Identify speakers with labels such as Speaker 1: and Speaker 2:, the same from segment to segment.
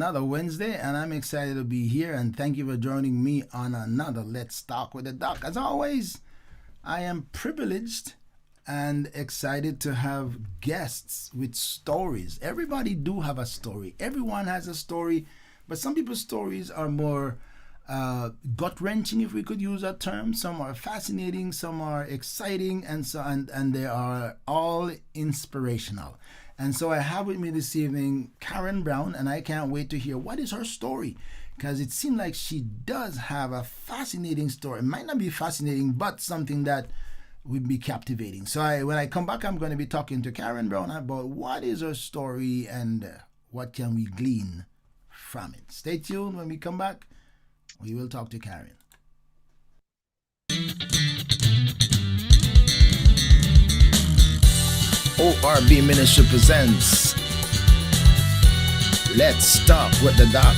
Speaker 1: another Wednesday, and I'm excited to be here. And thank you for joining me on another Let's Talk with the Doc. As always, I am privileged and excited to have guests with stories. Everybody do have a story. Everyone has a story, but some people's stories are more gut wrenching, if we could use that term. Some are fascinating, some are exciting, and they are all inspirational. And so I have with me this evening Karen Brown, and I can't wait to hear what is her story, because it seems like she does have a fascinating story. It might not be fascinating, but something that would be captivating. So when I come back, I'm going to be talking to Karen Brown about what is her story and what can we glean from it. Stay tuned. When we come back, we will talk to Karen. ORB Ministry presents Let's Talk with the Doc.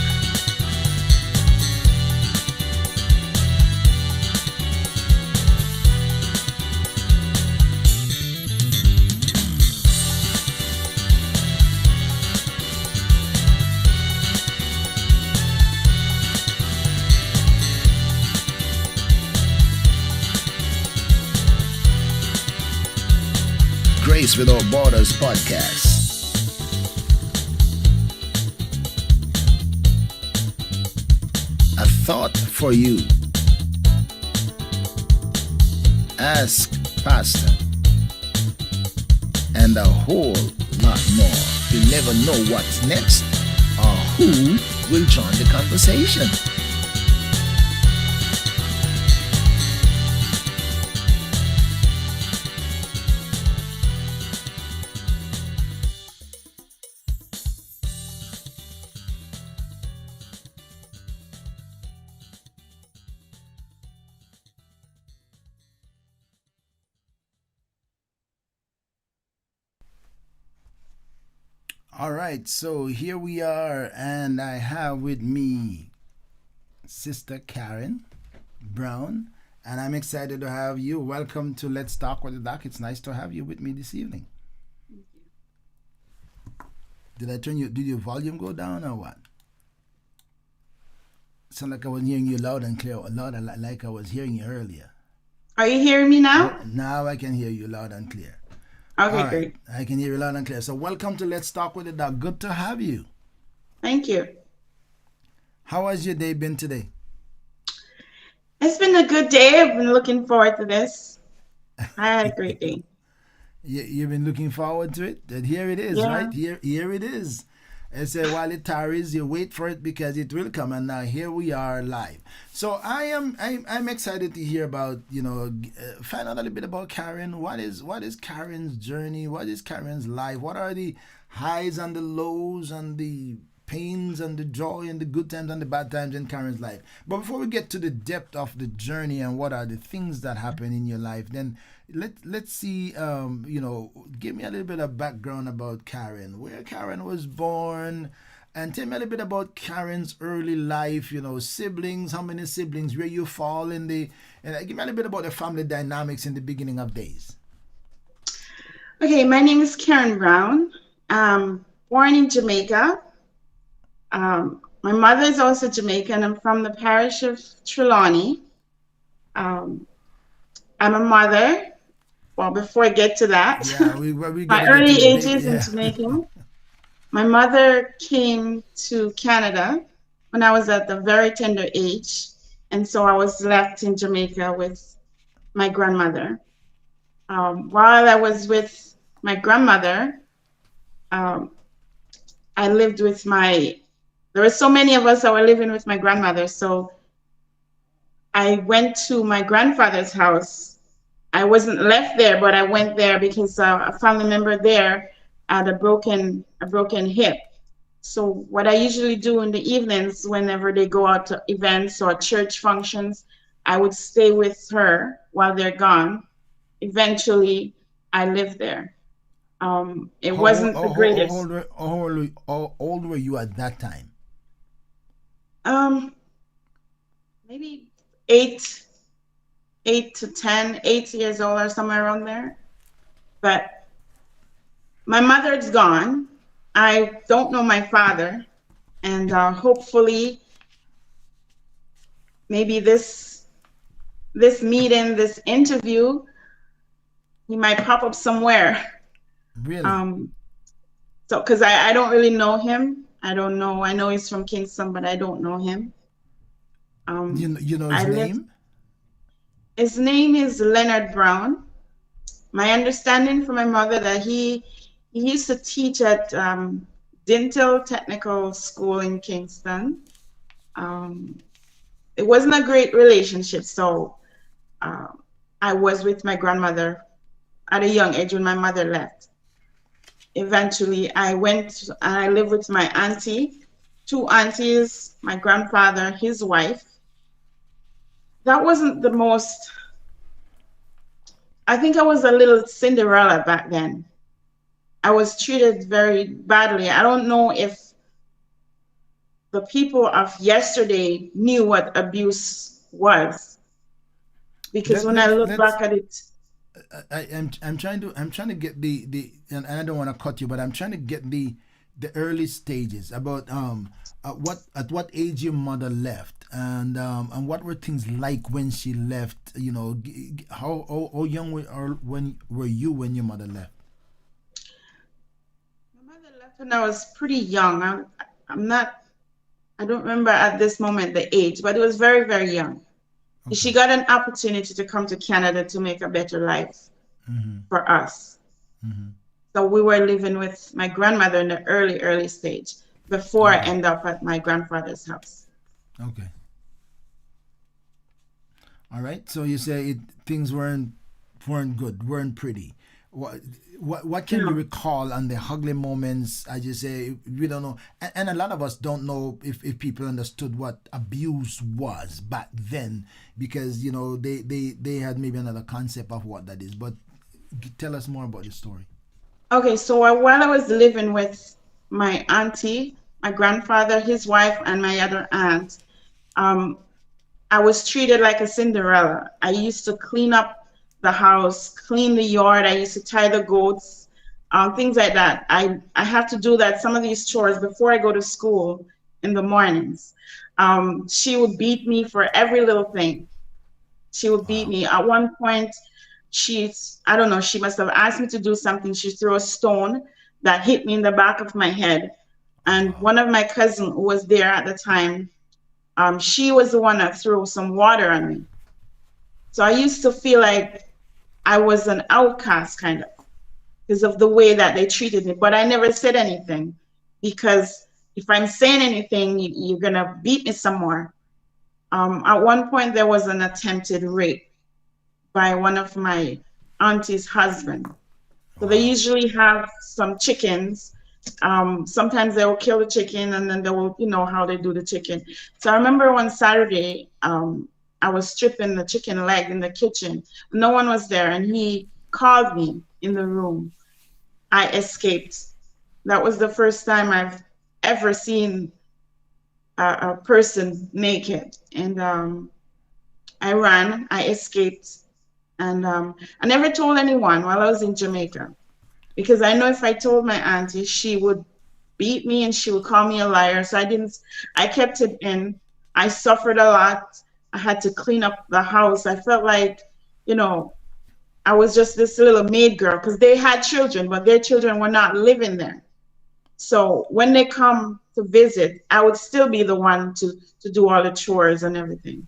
Speaker 1: Grace Without Borders podcast. A thought for you. Ask Pastor. And a whole lot more. You never know what's next or who will join the conversation. All right, so here we are, and I have with me Sister Karen Brown, and I'm excited to have you. Welcome to Let's Talk with the Doc. It's nice to have you with me this evening. Did your volume go down or what? Sound like I was hearing you loud and clear, like I was hearing you earlier.
Speaker 2: Are you hearing me now?
Speaker 1: Now I can hear you loud and clear.
Speaker 2: Okay,
Speaker 1: All right.
Speaker 2: great.
Speaker 1: I can hear you loud and clear. So welcome to Let's Talk with the Doc. Good to have you.
Speaker 2: Thank you.
Speaker 1: How has your day been today?
Speaker 2: It's been a good day. I've been looking forward to this. I had a great day.
Speaker 1: You've been looking forward to it? And here it is,
Speaker 2: Yeah.
Speaker 1: right? Here it is. I say while it tarries, you wait for it because it will come. And now here we are live. So I'm excited to hear about, find out a little bit about Karen. What is Karen's journey? What is Karen's life? What are the highs and the lows and the pains and the joy and the good times and the bad times in Karen's life? But before we get to the depth of the journey and what are the things that happen in your life, then let's see, give me a little bit of background about Karen, where Karen was born, and tell me a little bit about Karen's early life, siblings, how many siblings, where you fall in and give me a little bit about the family dynamics in the beginning of days.
Speaker 2: Okay, my name is Karen Brown. Born in Jamaica. My mother is also Jamaican. I'm from the parish of Trelawney. I'm a mother. Well, before I get to that,
Speaker 1: Yeah, we
Speaker 2: my
Speaker 1: gotta get
Speaker 2: early
Speaker 1: to the
Speaker 2: ages in
Speaker 1: yeah.
Speaker 2: Jamaica. My mother came to Canada when I was at the very tender age, and so I was left in Jamaica with my grandmother. While I was with my grandmother, um, I lived with there were so many of us that were living with my grandmother, so I went to my grandfather's house. I wasn't left there, but I went there because a family member there had a broken hip. So what I usually do in the evenings, whenever they go out to events or church functions, I would stay with her while they're gone. Eventually, I lived there. It wasn't the greatest.
Speaker 1: How old were you at that time?
Speaker 2: Maybe 8 to 10, 8 years old or somewhere around there. But my mother's gone. I don't know my father. And hopefully, maybe this meeting, this interview, he might pop up somewhere.
Speaker 1: Really?
Speaker 2: So, because I don't really know him. I don't know. I know he's from Kingston, but I don't know him.
Speaker 1: You know his
Speaker 2: I live.
Speaker 1: name?
Speaker 2: His name is Leonard Brown. My understanding from my mother that he used to teach at Dental Technical School in Kingston. Um, it wasn't a great relationship, so I was with my grandmother at a young age when my mother left. Eventually, I went and I lived with my auntie, two aunties, my grandfather, his wife. That wasn't the most, I think I was a little Cinderella back then. I was treated very badly. I don't know if the people of yesterday knew what abuse was, because when I look
Speaker 1: Let's
Speaker 2: back at it,
Speaker 1: I'm trying to get the and I don't want to cut you, but I'm trying to get the early stages about at what age your mother left, and what were things like when she left. You know, how young or when were you when your mother left?
Speaker 2: my mother left when I was pretty young. I'm not, I don't remember at this moment the age, but it was very, very young. She
Speaker 1: Okay.
Speaker 2: got an opportunity to come to Canada to make a better life
Speaker 1: Mm-hmm.
Speaker 2: for us.
Speaker 1: Mm-hmm.
Speaker 2: So we were living with my grandmother in the early, early stage before I
Speaker 1: Okay.
Speaker 2: end up at my grandfather's house.
Speaker 1: Okay. All right. So you say things weren't good, weren't pretty. What what can you
Speaker 2: No.
Speaker 1: recall on the ugly moments? I just say we don't know, and a lot of us don't know if people understood what abuse was back then, because you know they had maybe another concept of what that is. But tell us more about the story.
Speaker 2: Okay, so while I was living with my auntie, my grandfather, his wife, and my other aunt, um, I was treated like a Cinderella. I used to clean up the house, clean the yard. I used to tie the goats, things like that. I have to do that, some of these chores before I go to school in the mornings. She would beat me for every little thing. She would beat
Speaker 1: Wow.
Speaker 2: me. At one point, I don't know, she must have asked me to do something. She threw a stone that hit me in the back of my head.
Speaker 1: Oh
Speaker 2: And
Speaker 1: wow.
Speaker 2: one of my cousins who was there at the time, she was the one that threw some water on me. So I used to feel like I was an outcast, kind of, because of the way that they treated me. But I never said anything, because if I'm saying anything, you're going to beat me some more. At one point, there was an attempted rape by one of my auntie's husband. So they
Speaker 1: Wow.
Speaker 2: usually have some chickens. Sometimes they will kill the chicken and then they will, you know how they do the chicken. So I remember one Saturday, I was stripping the chicken leg in the kitchen. No one was there, and he called me in the room. I escaped. That was the first time I've ever seen a person naked. And I ran, I escaped, and I never told anyone while I was in Jamaica, because I know if I told my auntie, she would beat me and she would call me a liar. So I didn't, I kept it in. I suffered a lot. I had to clean up the house. I felt like, you know, I was just this little maid girl, because they had children, but their children were not living there. So when they come to visit, I would still be the one to do all the chores and everything.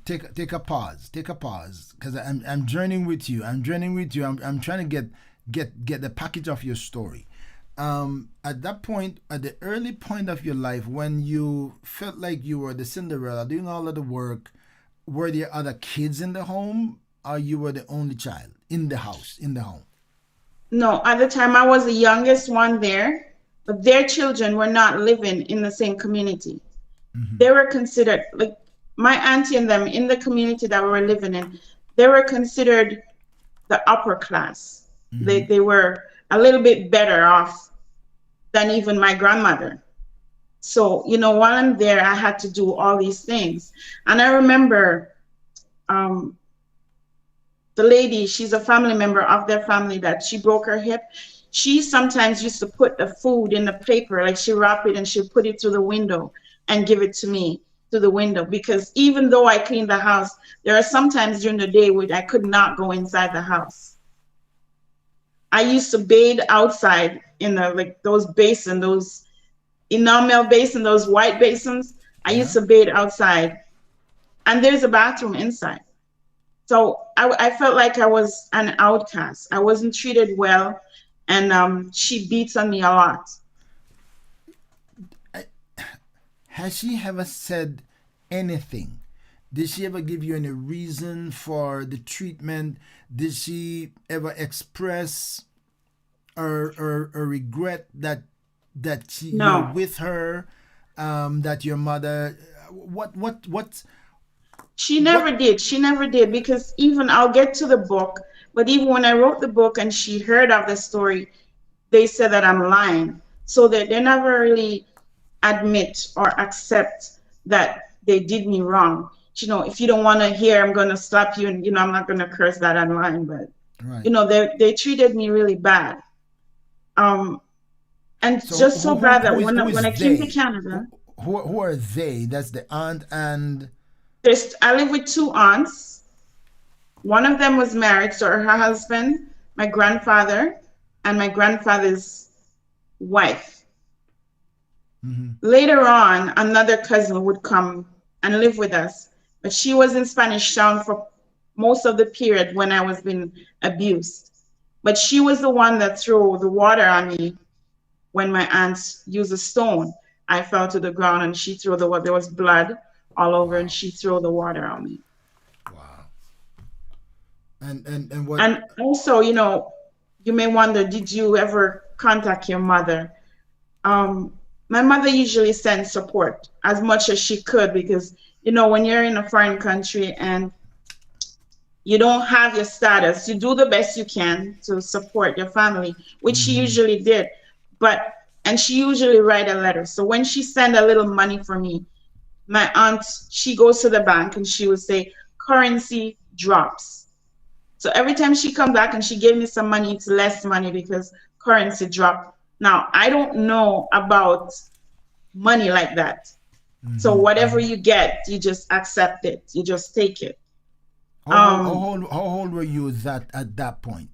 Speaker 1: Take a pause. Take a pause, because I'm journeying with you. I'm journeying with you. I'm trying to get the package of your story. At that point, at the early point of your life, when you felt like you were the Cinderella doing all of the work, were there other kids in the home, or you were the only child in the house, in the home?
Speaker 2: No, at the time I was the youngest one there, but their children were not living in the same community.
Speaker 1: Mm-hmm.
Speaker 2: They were considered, like, my auntie and them in the community that we were living in, they were considered the upper class.
Speaker 1: Mm-hmm.
Speaker 2: They were a little bit better off than even my grandmother. So, you know, while I'm there, I had to do all these things. And I remember the lady, she's a family member of their family, that she broke her hip. She sometimes used to put the food in the paper, like she wrap it and she put it through the window and give it to me through the window. Because even though I clean the house, there are sometimes during the day where I could not go inside the house. I used to bathe outside in the like those basin, those enamel basin, those white basins. I used
Speaker 1: Yeah.
Speaker 2: to bathe outside, and there's a bathroom inside. So I felt like I was an outcast. I wasn't treated well, and she beats on me a lot.
Speaker 1: Has she ever said anything? Did she ever give you any reason for the treatment? Did she ever express or regret that you're
Speaker 2: No,
Speaker 1: with her? That your mother? What
Speaker 2: she
Speaker 1: what?
Speaker 2: never did. She never did because even I'll get to the book, but even when I wrote the book and she heard of the story, they said that I'm lying. So that they never really admit or accept that they did me wrong. You know, if you don't want to hear, I'm gonna slap you, and I'm not gonna curse that online, but
Speaker 1: Right.
Speaker 2: they treated me really bad. Um, and
Speaker 1: So
Speaker 2: just so bad that when
Speaker 1: who
Speaker 2: when
Speaker 1: is
Speaker 2: I came to
Speaker 1: they?
Speaker 2: Canada,
Speaker 1: Who are they? That's the aunt and
Speaker 2: I live with two aunts. One of them was married, so her husband, my grandfather, and my grandfather's wife.
Speaker 1: mhm.
Speaker 2: Later on, another cousin would come and live with us, but she was in Spanish Town for most of the period when I was being abused. But she was the one that threw the water on me when my aunt used a stone. I fell to the ground and she threw the water. There was blood all over, and
Speaker 1: Wow.
Speaker 2: she threw the water on me.
Speaker 1: Wow. And what?
Speaker 2: And also, you may wonder, did you ever contact your mother? My mother usually sends support as much as she could because, when you're in a foreign country and you don't have your status, you do the best you can to support your family, which she
Speaker 1: Hmm.
Speaker 2: usually did. But, and she usually write a letter. So when she send a little money for me, my aunt, she goes to the bank and she would say, currency drops. So every time she come back and she gave me some money, it's less money because currency dropped. Now, I don't know about money like that. So
Speaker 1: Hmm.
Speaker 2: whatever
Speaker 1: Hmm.
Speaker 2: you get, you just accept it. You just take it.
Speaker 1: How
Speaker 2: Um,
Speaker 1: old were you that at that point?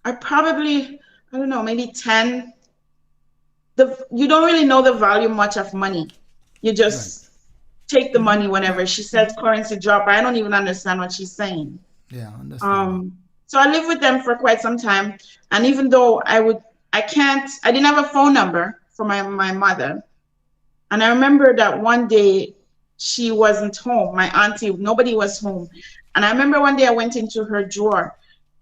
Speaker 2: I probably, I don't know, maybe 10. You don't really know the value much of money. You
Speaker 1: Right.
Speaker 2: just take the
Speaker 1: Hmm.
Speaker 2: money
Speaker 1: Yeah.
Speaker 2: whenever she says
Speaker 1: Hmm.
Speaker 2: currency drop. I don't even understand what she's saying.
Speaker 1: Yeah. Understand.
Speaker 2: Um, so I lived with them for quite some time. And even though I didn't have a phone number for my mother. And I remember that one day she wasn't home. My auntie, nobody was home. And I remember one day I went into her drawer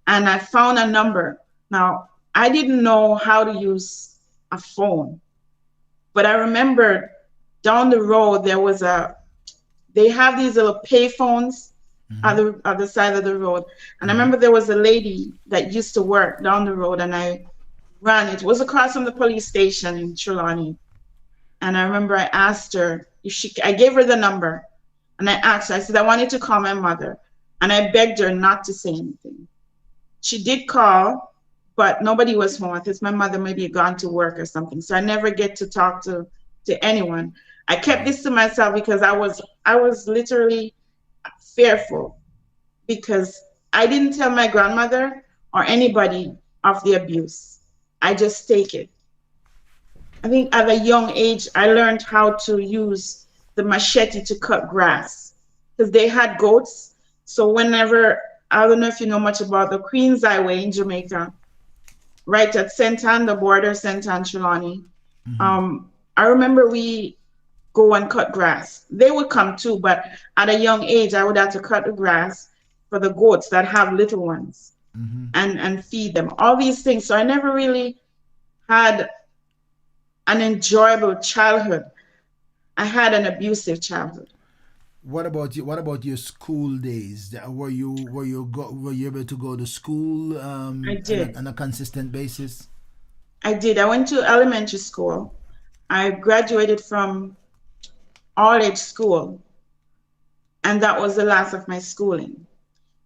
Speaker 2: and I found a number. Now, I didn't know how to use a phone, but I remember down the road they have these little pay phones
Speaker 1: Hmm.
Speaker 2: at the side of the road. And I
Speaker 1: Hmm.
Speaker 2: remember there was a lady that used to work down the road and I ran. It was across from the police station in Trelawney. And I remember I asked her if I gave her the number and I asked her, I said, I wanted to call my mother. And I begged her not to say anything. She did call, but nobody was home. I think my mother maybe had gone to work or something. So I never get to talk to anyone. I kept
Speaker 1: Wow.
Speaker 2: this to myself because I was literally fearful because I didn't tell my grandmother or anybody of the abuse. I just take it. I think at a young age, I learned how to use the machete to cut grass because they had goats. So whenever, I don't know if you know much about the Queens Highway in Jamaica, right at St. Ann, the border, St. Ann, Trelawney.
Speaker 1: Hmm.
Speaker 2: I remember we go and cut grass. They would come too, but at a young age, I would have to cut the grass for the goats that have little ones
Speaker 1: Hmm.
Speaker 2: and feed them. All these things. So I never really had an enjoyable childhood. I had an abusive childhood.
Speaker 1: What about you? What about your school days? Were you able to go to school
Speaker 2: I did.
Speaker 1: on a consistent basis?
Speaker 2: I did. I went to elementary school. I graduated from all age school, and that was the last of my schooling.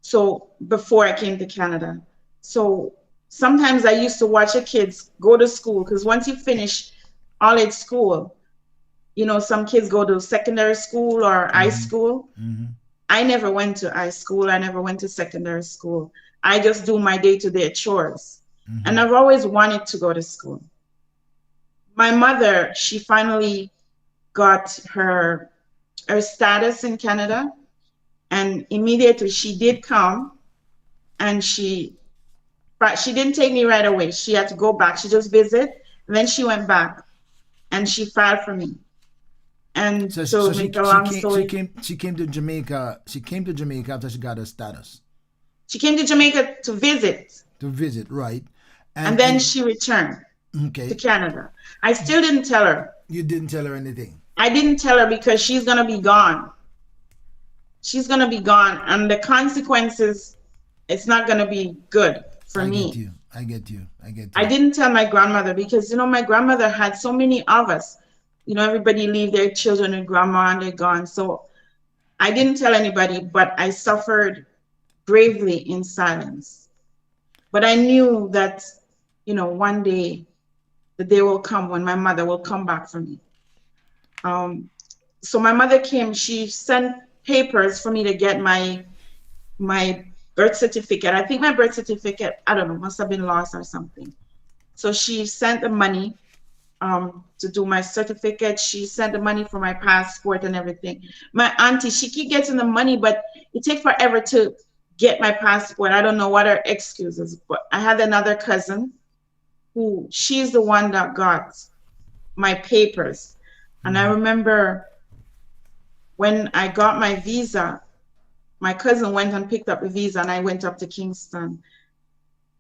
Speaker 2: So before I came to Canada. So sometimes I used to watch the kids go to school, because once you finish all age school, you know, some kids go to secondary school or high school. I never went to high school. I never went to secondary school. I just do my day-to-day chores. And I've always wanted to go to school. My mother, she finally got her status in Canada, and immediately she did come, and but she didn't take me right away. She had to go back. She just visit, and then she went back, and she filed for me. And
Speaker 1: So
Speaker 2: make a long story,
Speaker 1: she came to Jamaica. She came to Jamaica after she got her status.
Speaker 2: she came to Jamaica to visit,
Speaker 1: Right?
Speaker 2: and then she returned to Canada. I still didn't tell her.
Speaker 1: You didn't tell her anything.
Speaker 2: I didn't tell her because she's gonna be gone. She's gonna be gone, and the consequences, it's not gonna be good for me.
Speaker 1: I get you.
Speaker 2: I didn't tell my grandmother because, you know, my grandmother had so many of us. You know, everybody leave their children and grandma and they're gone. So I didn't tell anybody, but I suffered bravely in silence. But I knew that, you know, one day the day will come when my mother will come back for me. So my mother came, she sent papers for me to get my birth certificate. I think my birth certificate, I don't know, must have been lost or something. So she sent the money to do my certificate. She sent the money for my passport and everything. My auntie, she keep getting the money, but it takes forever to get my passport. I don't know what her excuse is, but I had another cousin who, she's the one that got my papers. And I remember when I got my visa, my cousin went and picked up the visa, and I went up to Kingston.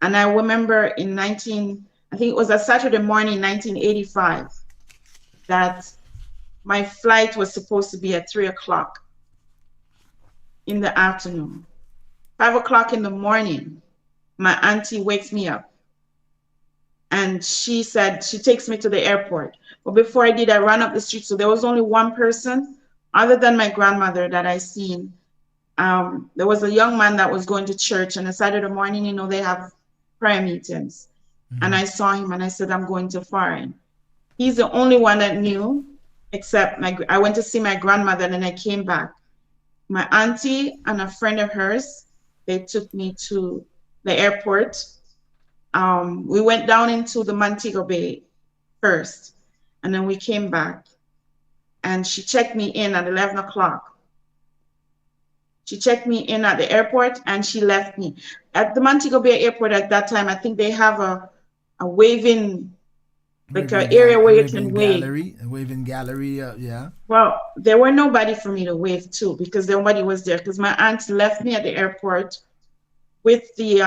Speaker 2: And I remember I think it was a Saturday morning, 1985, that my flight was supposed to be at 3:00 in the afternoon. 5:00 in the morning, my auntie wakes me up, and she said she takes me to the airport. But before I did, I ran up the street. So there was only one person other than my grandmother that I seen. There was a young man that was going to church, and on Saturday morning, you know, they have prayer meetings. And I saw him, and I said, I'm going to foreign. He's the only one that knew, except I went to see my grandmother, and then I came back. My auntie and a friend of hers, they took me to the airport. We went down into the Montego Bay first, and then we came back, and she checked me in at 11:00. She checked me in at the airport, and she left me. At the Montego Bay airport at that time, I think they have a waving, like an area where you can wave.
Speaker 1: A waving gallery, yeah.
Speaker 2: Well, there were nobody for me to wave to because nobody was there, because my aunt left me at the airport with the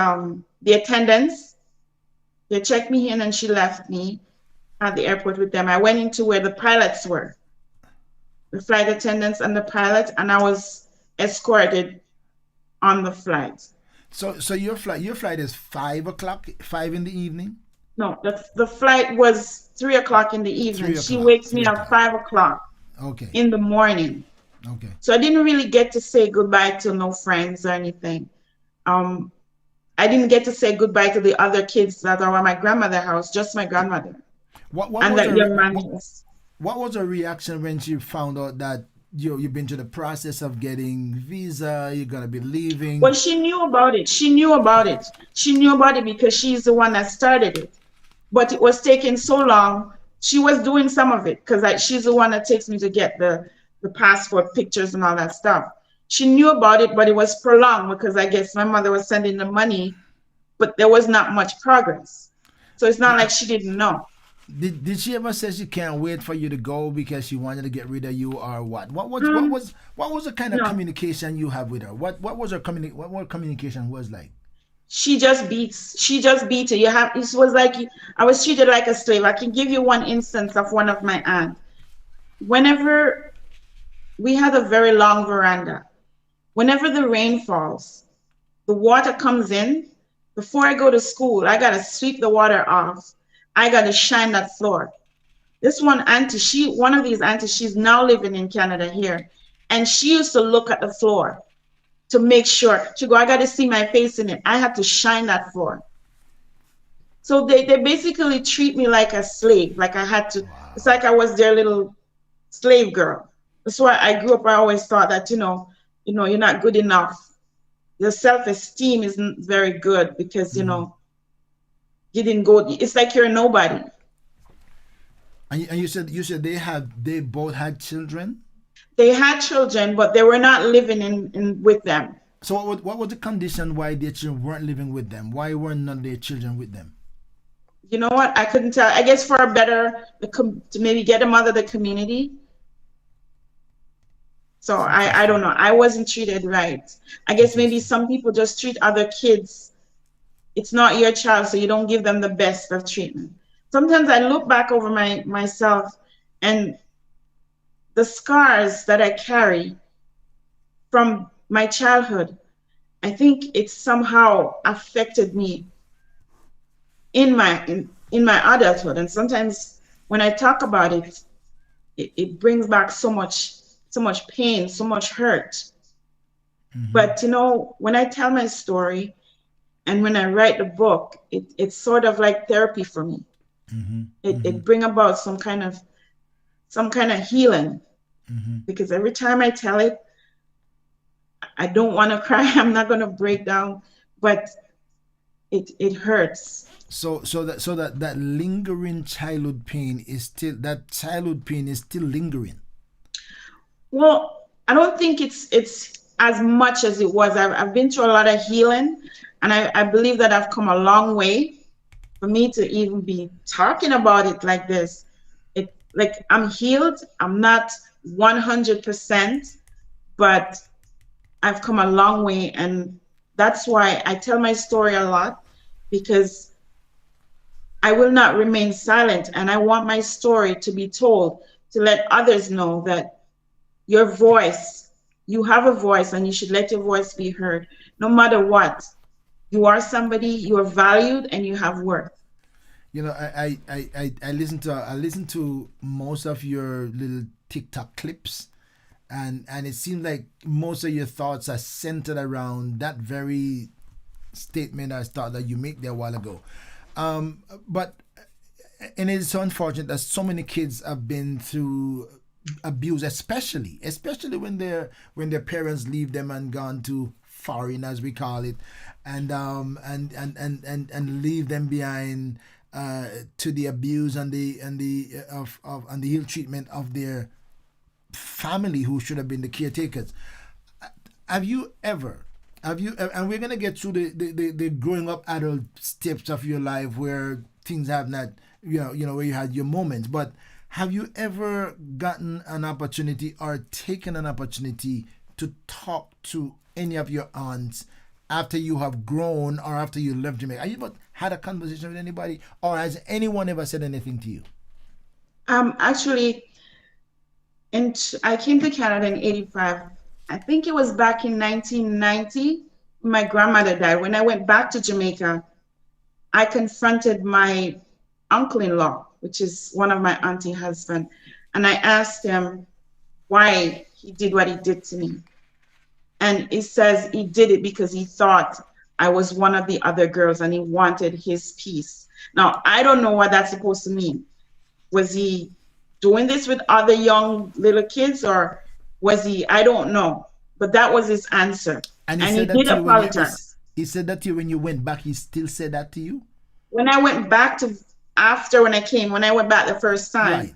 Speaker 2: attendants. They checked me in, and she left me at the airport with them. I went into where the pilots were, the flight attendants and the pilot, and I was escorted on the flight.
Speaker 1: So your flight is 5:00, 5 in the evening?
Speaker 2: No, the flight was 3:00 in the evening. She wakes me up 5:00 in the morning.
Speaker 1: Okay.
Speaker 2: So I didn't really get to say goodbye to no friends or anything. I didn't get to say goodbye to the other kids that are at my grandmother's house, just my grandmother. What
Speaker 1: was her reaction when she found out that you've been through the process of getting visa, you're gonna be leaving?
Speaker 2: Well, she knew about it. She knew about it because she's the one that started it. But it was taking so long. She was doing some of it because she's the one that takes me to get the passport pictures and all that stuff. She knew about it, but it was prolonged because I guess my mother was sending the money, but there was not much progress. So it's not like she didn't know.
Speaker 1: Did she ever say she can't wait for you to go because she wanted to get rid of you, or what? What was the kind of communication you have with her? What communication was like?
Speaker 2: She just beats. It. It was like I was treated like a slave. I can give you one instance of one of my aunts. Whenever we had a very long veranda, whenever the rain falls, the water comes in. Before I go to school, I gotta sweep the water off. I gotta shine that floor. This one auntie, one of these aunties, she's now living in Canada here, and she used to look at the floor to make sure. She go, I gotta see my face in it. I had to shine that floor. So they basically treat me like a slave. Like I had to, it's
Speaker 1: Wow.
Speaker 2: like I was their little slave girl. That's why I grew up, I always thought that, you're not good enough. Your self-esteem isn't very good because,
Speaker 1: Hmm.
Speaker 2: you didn't go, it's like you're nobody.
Speaker 1: And you said they both had children.
Speaker 2: They had children, but they were not living in with them.
Speaker 1: So what was the condition why their children weren't living with them? Why were none of their children with them?
Speaker 2: You know what? I couldn't tell. I guess for a better, to maybe get them out of the community. So
Speaker 1: It's
Speaker 2: I don't
Speaker 1: interesting.
Speaker 2: know. I wasn't treated right. I guess maybe
Speaker 1: Interesting.
Speaker 2: some people just treat other kids. It's not your child, so you don't give them the best of treatment. Sometimes I look back over myself and the scars that I carry from my childhood. I think it somehow affected me in my adulthood. And sometimes when I talk about it, it brings back so much pain, so much hurt.
Speaker 1: Hmm.
Speaker 2: But when I tell my story and when I write the book, it's sort of like therapy for me.
Speaker 1: Hmm. Hmm.
Speaker 2: It bring about some kind of healing
Speaker 1: Hmm.
Speaker 2: because every time I tell it, I don't want to cry. I'm not going to break down, but it hurts.
Speaker 1: So that lingering childhood pain is still lingering.
Speaker 2: Well, I don't think it's as much as it was. I've been through a lot of healing, and I believe that I've come a long way for me to even be talking about it like this. It like I'm healed. I'm not 100%, but I've come a long way, and that's why I tell my story a lot because I will not remain silent, and I want my story to be told to let others know that your voice, you have a voice and you should let your voice be heard no matter what. You are somebody, you are valued, and you have worth.
Speaker 1: I listen to most of your little TikTok clips, and it seems like most of your thoughts are centered around that very statement I thought that you made there a while ago. But and it's so unfortunate that so many kids have been through abuse, especially when their parents leave them and gone to foreign, as we call it, and leave them behind, to the abuse and the ill treatment of their family who should have been the caretakers. Have you ever, and we're gonna get through the growing up adult steps of your life where things have not, where you had your moments, but have you ever gotten an opportunity or taken an opportunity to talk to any of your aunts after you have grown or after you left Jamaica? Have you ever had a conversation with anybody, or has anyone ever said anything to you?
Speaker 2: Actually, I came to Canada in '85. I think it was back in 1990. My grandmother died. When I went back to Jamaica, I confronted my uncle-in-law, which is one of my auntie husband, and I asked him why he did what he did to me. And he says he did it because he thought I was one of the other girls and he wanted his piece. Now, I don't know what that's supposed to mean. Was he doing this with other young little kids or was he? I don't know. But that was his answer.
Speaker 1: And he
Speaker 2: And he
Speaker 1: said that
Speaker 2: did
Speaker 1: to you when you
Speaker 2: apologize.
Speaker 1: he said that to you when you went back. He still said that to you,
Speaker 2: When I went back to, after when I went back the first time,
Speaker 1: right?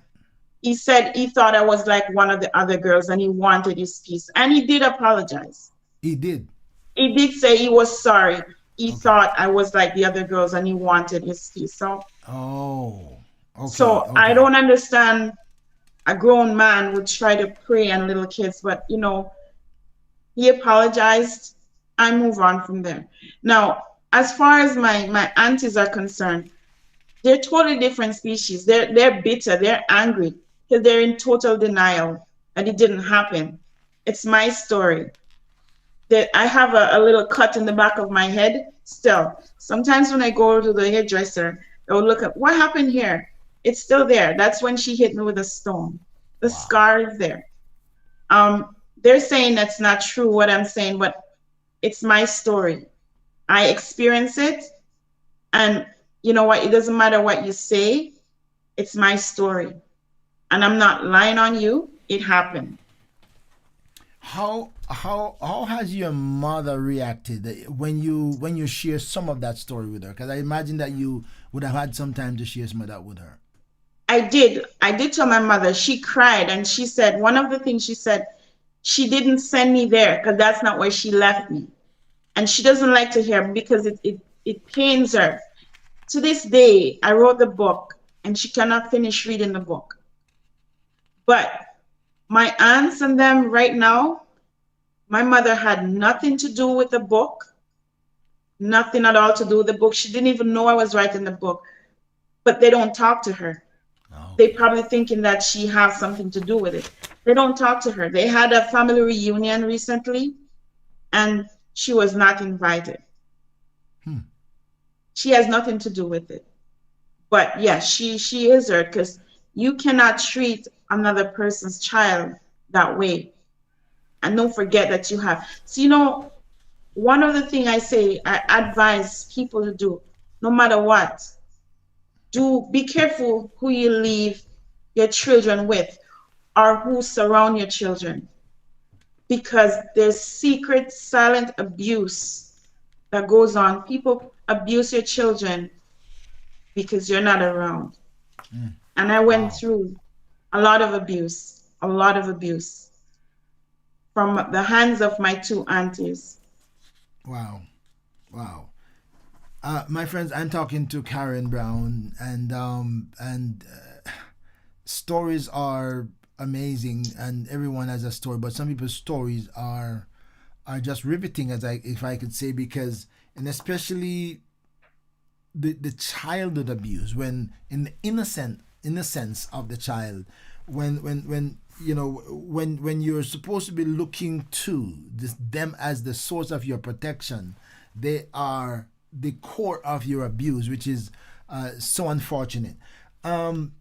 Speaker 2: he said he thought I was like one of the other girls and he wanted his piece. And he did apologize.
Speaker 1: He did.
Speaker 2: He did say he was sorry. He
Speaker 1: Okay.
Speaker 2: thought I was like the other girls and he wanted his piece.
Speaker 1: Oh, okay,
Speaker 2: So I
Speaker 1: okay.
Speaker 2: don't understand a grown man would try to prey on little kids, but he apologized. I move on from there. Now, as far as my aunties are concerned, they're totally different species. They're bitter, they're angry, because they're in total denial that it didn't happen. It's my story. That I have a little cut in the back of my head still. Sometimes when I go to the hairdresser, they'll look at what happened here. It's still there. That's when she hit me with a stone. The
Speaker 1: Wow.
Speaker 2: scar is there. They're saying that's not true what I'm saying, but it's my story. I experience it, and you know what? It doesn't matter what you say. It's my story. And I'm not lying on you. It happened.
Speaker 1: How has your mother reacted when you share some of that story with her? Because I imagine that you would have had some time to share some of that with her.
Speaker 2: I did. I did tell my mother. She cried and she said, one of the things she said, she didn't send me there because that's not where she left me. And she doesn't like to hear because it pains her. To this day, I wrote the book and she cannot finish reading the book. But my aunts and them right now, my mother had nothing to do with the book, nothing at all to do with the book. She didn't even know I was writing the book, but they don't talk to her. They
Speaker 1: Okay.
Speaker 2: probably thinking that she has something to do with it. They don't talk to her. They had a family reunion recently and she was not invited.
Speaker 1: Hmm.
Speaker 2: She has nothing to do with it. But yeah, she is hurt because you cannot treat another person's child that way. And don't forget that you have. So one of the things I advise people to do, no matter what, do be careful who you leave your children with or who surround your children because there's secret silent abuse that goes on. People abuse your children because you're not around. And I went
Speaker 1: Wow.
Speaker 2: through a lot of abuse from the hands of my two aunties.
Speaker 1: Wow. Wow. My friends, I'm talking to Karen Brown, and stories are amazing, and everyone has a story. But some people's stories are just riveting, as I if I could say, because and especially the childhood abuse when in the innocence of the child when when you're supposed to be looking to them as the source of your protection, they are the core of your abuse, which is so unfortunate. um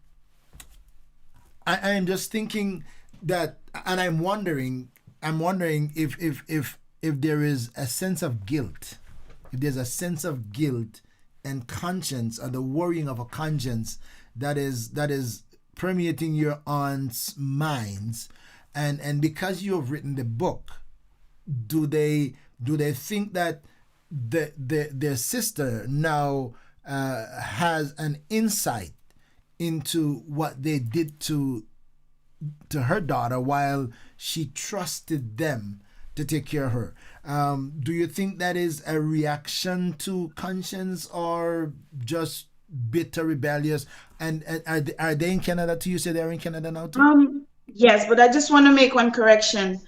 Speaker 1: I am just thinking that, and I'm wondering if there is a sense of guilt, if there's a sense of guilt and conscience, or the worrying of a conscience that is permeating your aunt's minds, and because you have written the book, do they think that their sister now has an insight into what they did to her daughter while she trusted them to take care of her? Do you think that is a reaction to conscience, or just bitter, rebellious? And are they in Canada too? You say they're in Canada now too?
Speaker 2: Yes, but I just want to make one correction.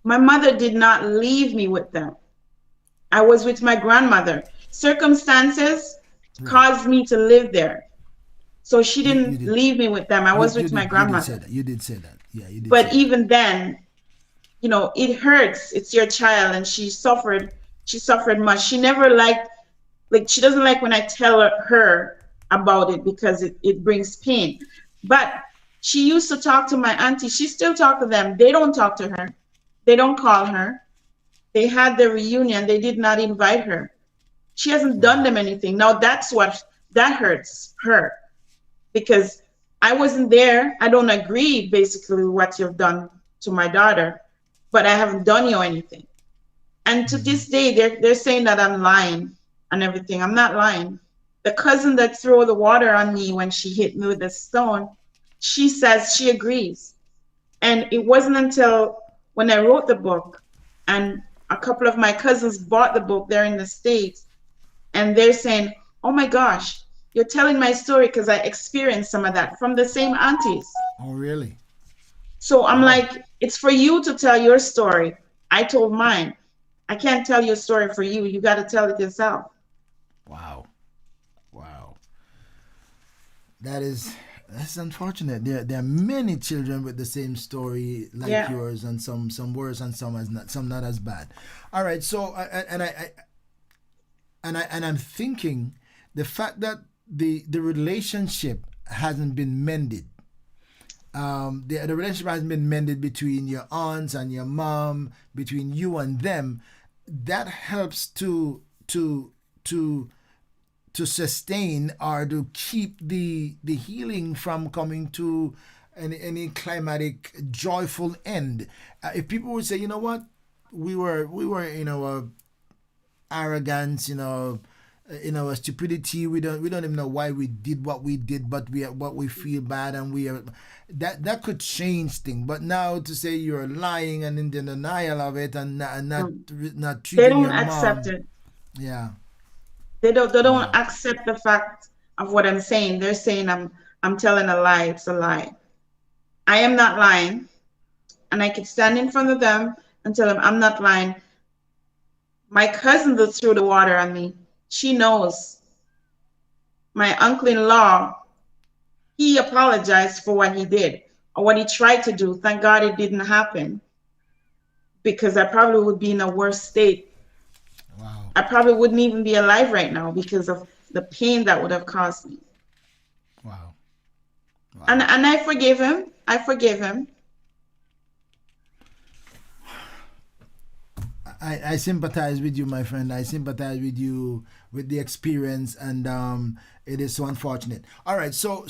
Speaker 2: My mother did not leave me with them. I was with my grandmother. Circumstances
Speaker 1: Right.
Speaker 2: caused me to live there. So she
Speaker 1: You
Speaker 2: didn't
Speaker 1: did.
Speaker 2: leave me with them. I was
Speaker 1: You
Speaker 2: with my
Speaker 1: did. You did say
Speaker 2: grandmother.
Speaker 1: that. You did say that. Yeah, you did say
Speaker 2: But
Speaker 1: that.
Speaker 2: even then, it hurts. It's your child and she suffered much. She never liked, like, she doesn't like when I tell her about it because it brings pain. But she used to talk to my auntie. She still talk to them. They don't talk to her. They don't call her. They had their reunion. They did not invite her. She hasn't done
Speaker 1: Wow.
Speaker 2: them anything. Now that hurts her because I wasn't there. I don't agree basically with what you've done to my daughter, but I haven't done you anything. And to
Speaker 1: Mm-hmm.
Speaker 2: this day, they're saying that I'm lying and everything. I'm not lying. The cousin that threw the water on me when she hit me with the stone, she says she agrees. And it wasn't until when I wrote the book and a couple of my cousins bought the book there in the States, and they're saying, oh my gosh, you're telling my story because I experienced some of that from the same aunties.
Speaker 1: Oh, really?
Speaker 2: So I'm
Speaker 1: Wow.
Speaker 2: like, it's for you to tell your story. I told mine. I can't tell your story for you. You got to tell it yourself.
Speaker 1: Wow. Wow. That's unfortunate. There are many children with the same story like
Speaker 2: Yeah.
Speaker 1: yours, and some worse, and some not as bad. All right. So I'm thinking the fact that the relationship hasn't been mended. The relationship hasn't been mended between your aunts and your mom, between you and them. That helps to to sustain or to keep the healing from coming to any climatic joyful end. If people would say, you know what, we were arrogance, in our stupidity. We don't even know why we did what we did, but we feel bad, and we are that could change things. But now to say you're lying and in the denial of it, and
Speaker 2: Mm.
Speaker 1: not
Speaker 2: They
Speaker 1: treating
Speaker 2: don't
Speaker 1: your
Speaker 2: accept
Speaker 1: mom,
Speaker 2: it.
Speaker 1: yeah,
Speaker 2: They don't
Speaker 1: wow,
Speaker 2: accept the fact of what I'm saying. They're saying I'm telling a lie. It's a lie. I am not lying, and I can stand in front of them and tell them I'm not lying. My cousin that threw the water on me, she knows. My uncle-in-law, he apologized for what he did or what he tried to do. Thank God it didn't happen because I probably would be in a worse state.
Speaker 1: wow,
Speaker 2: I probably wouldn't even be alive right now because of the pain that would have caused me.
Speaker 1: wow,
Speaker 2: And
Speaker 1: wow.
Speaker 2: and I forgive him. I forgive him.
Speaker 1: I sympathize with you, my friend. I sympathize with you with the experience, and it is so unfortunate. All right, so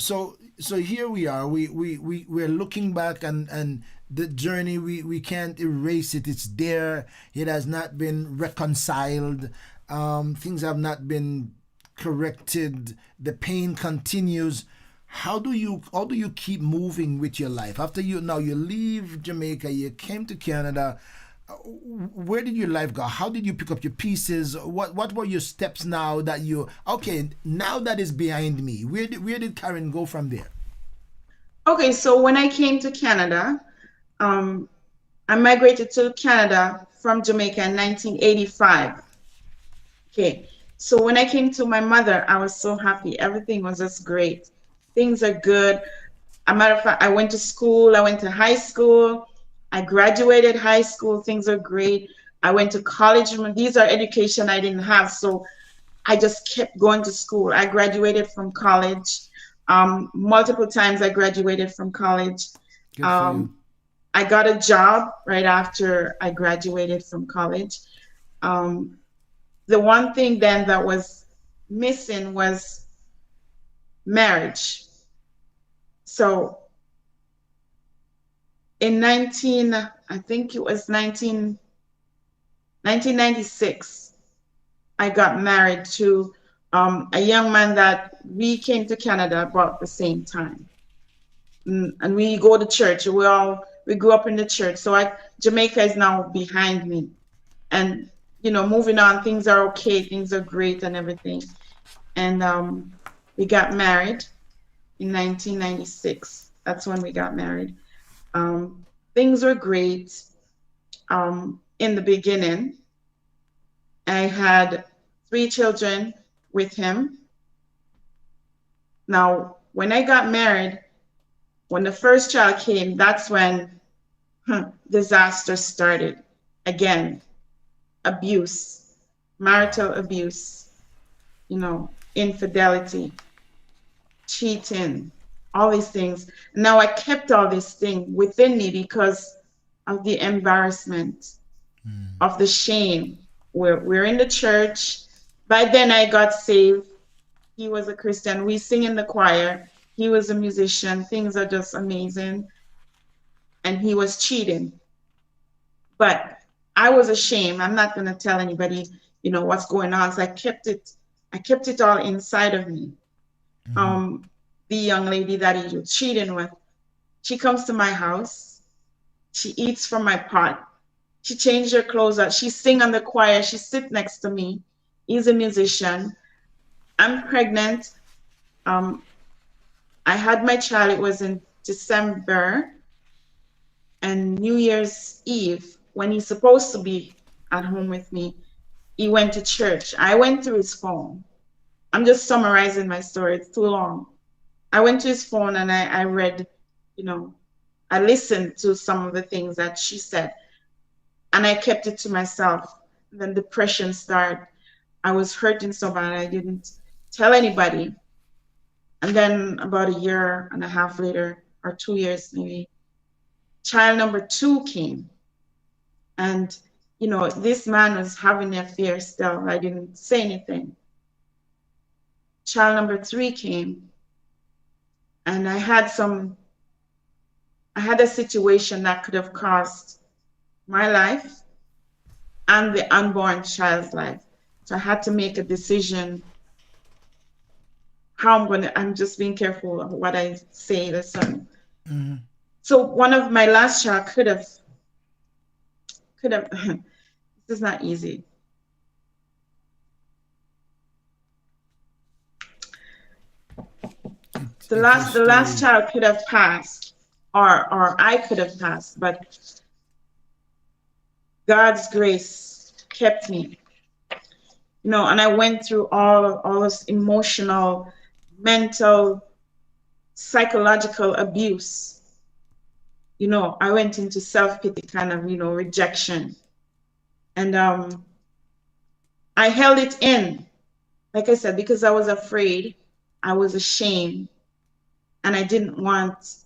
Speaker 1: here we are. We're looking back, and the journey, we can't erase it. It's there. It has not been reconciled. Things have not been corrected. The pain continues. How do you keep moving with your life after you leave Jamaica? You came to Canada. Where did your life go? How did you pick up your pieces? What were your steps now that you okay? Now that is behind me. Where did Karen go from there?
Speaker 2: Okay, so when I came to Canada, um, I migrated to Canada from Jamaica in 1985. Okay, so when I came to my mother, I was so happy. Everything was just great. Things are good. A matter of fact, I went to school. I went to high school. I graduated high school. Things are great. I went to college. These are education I didn't have, so I just kept going to school. I graduated from college. Multiple times I graduated from college.
Speaker 1: Good for you.
Speaker 2: Um, I got a job right after I graduated from college. Um, the one thing then that was missing was marriage. So in I think it was 1996, I got married to a young man that we came to Canada about the same time. And we go to church. We grew up in the church. So Jamaica is now behind me. And moving on, things are okay, things are great and everything. And we got married in 1996. That's when we got married. Um, things were great in the beginning. I had 3 children with him. Now, when I got married, when the first child came, that's when disaster started. Again, abuse,
Speaker 1: Wow.
Speaker 2: marital abuse, infidelity, cheating, all these things. Now I kept all these things within me because of the embarrassment,
Speaker 1: Mm.
Speaker 2: of the shame. We're in the church. By then I got saved. He was a Christian. We sing in the choir. He was a musician. Things are just amazing. And he was cheating. But I was ashamed. I'm not going to tell anybody, what's going on. So I kept it all inside of me.
Speaker 1: Mm-hmm.
Speaker 2: Um, the young lady that he was cheating with, she comes to my house. She eats from my pot. She changed her clothes out. She sing on the choir. She sit next to me. He's a musician. I'm pregnant. Um, I had my child. It was in December and New Year's Eve when he's supposed to be at home with me. He went to church. I went through his phone. I'm just summarizing my story. It's too long. I went to his phone and I read, you know, I listened to some of the things that she said and I kept it to myself. Then depression started. I was hurting so bad I didn't tell anybody. And then about a year and a half later, or 2 years maybe, child number two came. And, this man was having an affair still. I didn't say anything. child number 3 came, and I had a situation that could have cost my life and the unborn child's life. So I had to make a decision how I'm just being careful of what I say. Listen.
Speaker 1: Mm-hmm.
Speaker 2: So one of my last child could have this is not easy.
Speaker 1: It's a
Speaker 2: The last
Speaker 1: story.
Speaker 2: child could have passed, or I could have passed, but God's grace kept me. And I went through all this emotional, mental, psychological abuse. I went into self-pity kind of, rejection. And I held it in, like I said, because I was afraid, I was ashamed, and I didn't want,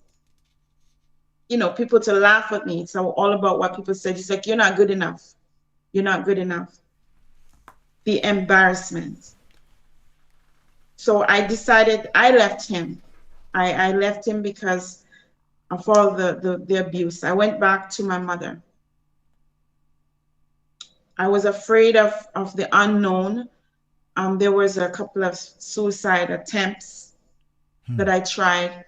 Speaker 2: people to laugh at me. It's all about what people said. It's like, you're not good enough. You're not good enough. The embarrassment. So I decided I left him. I left him because of all the abuse. I went back to my mother. I was afraid of the unknown. There was a couple of suicide attempts that I tried.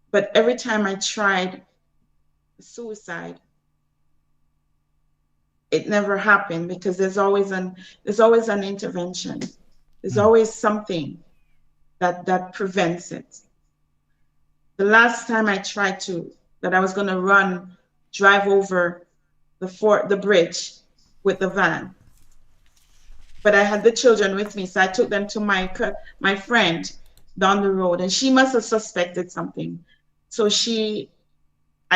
Speaker 2: But every time I tried suicide, it never happened because there's always an intervention. There's always something that prevents it. The last time I tried that I was going to drive over the bridge with the van, but I had the children with me, so I took them to my friend down the road, and she must have suspected something. So she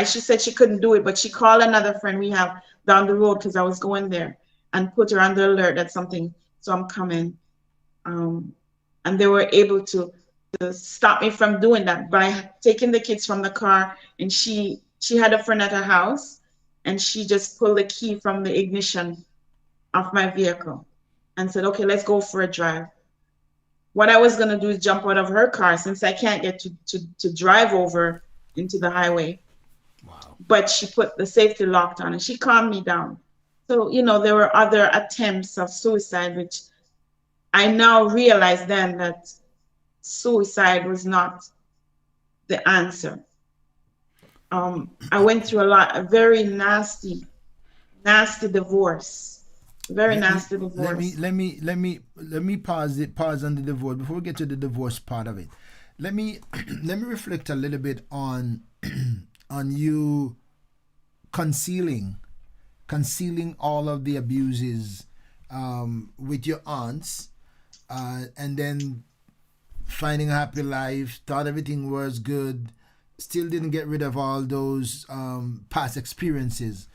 Speaker 2: said she couldn't do it, but she called another friend we have down the road because I was going there, and put her on the alert that something. So I'm coming, and they were able to stop me from doing that by taking the kids from the car. And she had a friend at her house, and she just pulled the key from the ignition of my vehicle and said, okay, let's go for a drive. What I was going to do is jump out of her car since I can't get to drive over into the highway.
Speaker 1: Wow.
Speaker 2: But she put the safety lock on and she calmed me down. So, there were other attempts of suicide, which I now realize then that suicide was not the answer. I went through a very nasty divorce. Very
Speaker 1: Let me
Speaker 2: nasty
Speaker 1: let me
Speaker 2: divorce.
Speaker 1: let me let me let me pause on the divorce before we get to the divorce part of it. Let me let me reflect a little bit on on you concealing all of the abuses with your aunts, and then finding a happy life, thought everything was good, still didn't get rid of all those past experiences.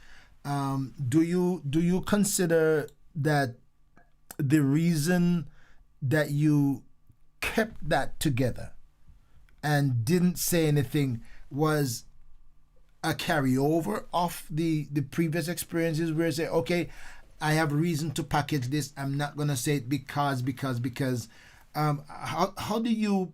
Speaker 1: Do you consider that the reason that you kept that together and didn't say anything was a carryover of the previous experiences where you say, okay, I have reason to package this. I'm not gonna say it because. How do you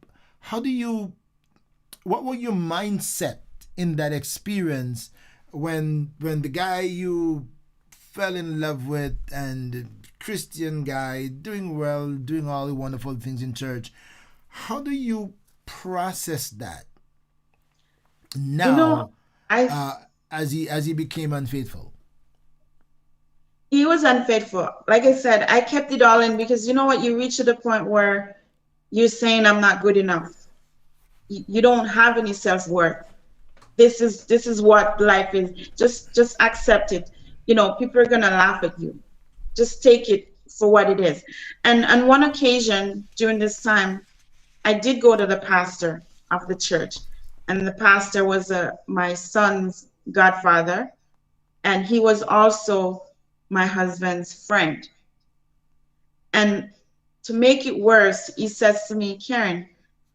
Speaker 1: what was your mindset in that experience when the guy you fell in love with and Christian guy doing well, doing all the wonderful things in church, how do you process that
Speaker 2: You know,
Speaker 1: now,
Speaker 2: I
Speaker 1: uh, as he became unfaithful?
Speaker 2: he was unfaithful. Like I said, I kept it all in because you know what, you reach to the point where you're saying I'm not good enough. You don't have any self-worth. This is what life is. Just accept it. People are gonna laugh at you. Just take it for what it is. And on one occasion during this time, I did go to the pastor of the church, and the pastor was my son's godfather, and he was also my husband's friend. And to make it worse, he says to me, Karen,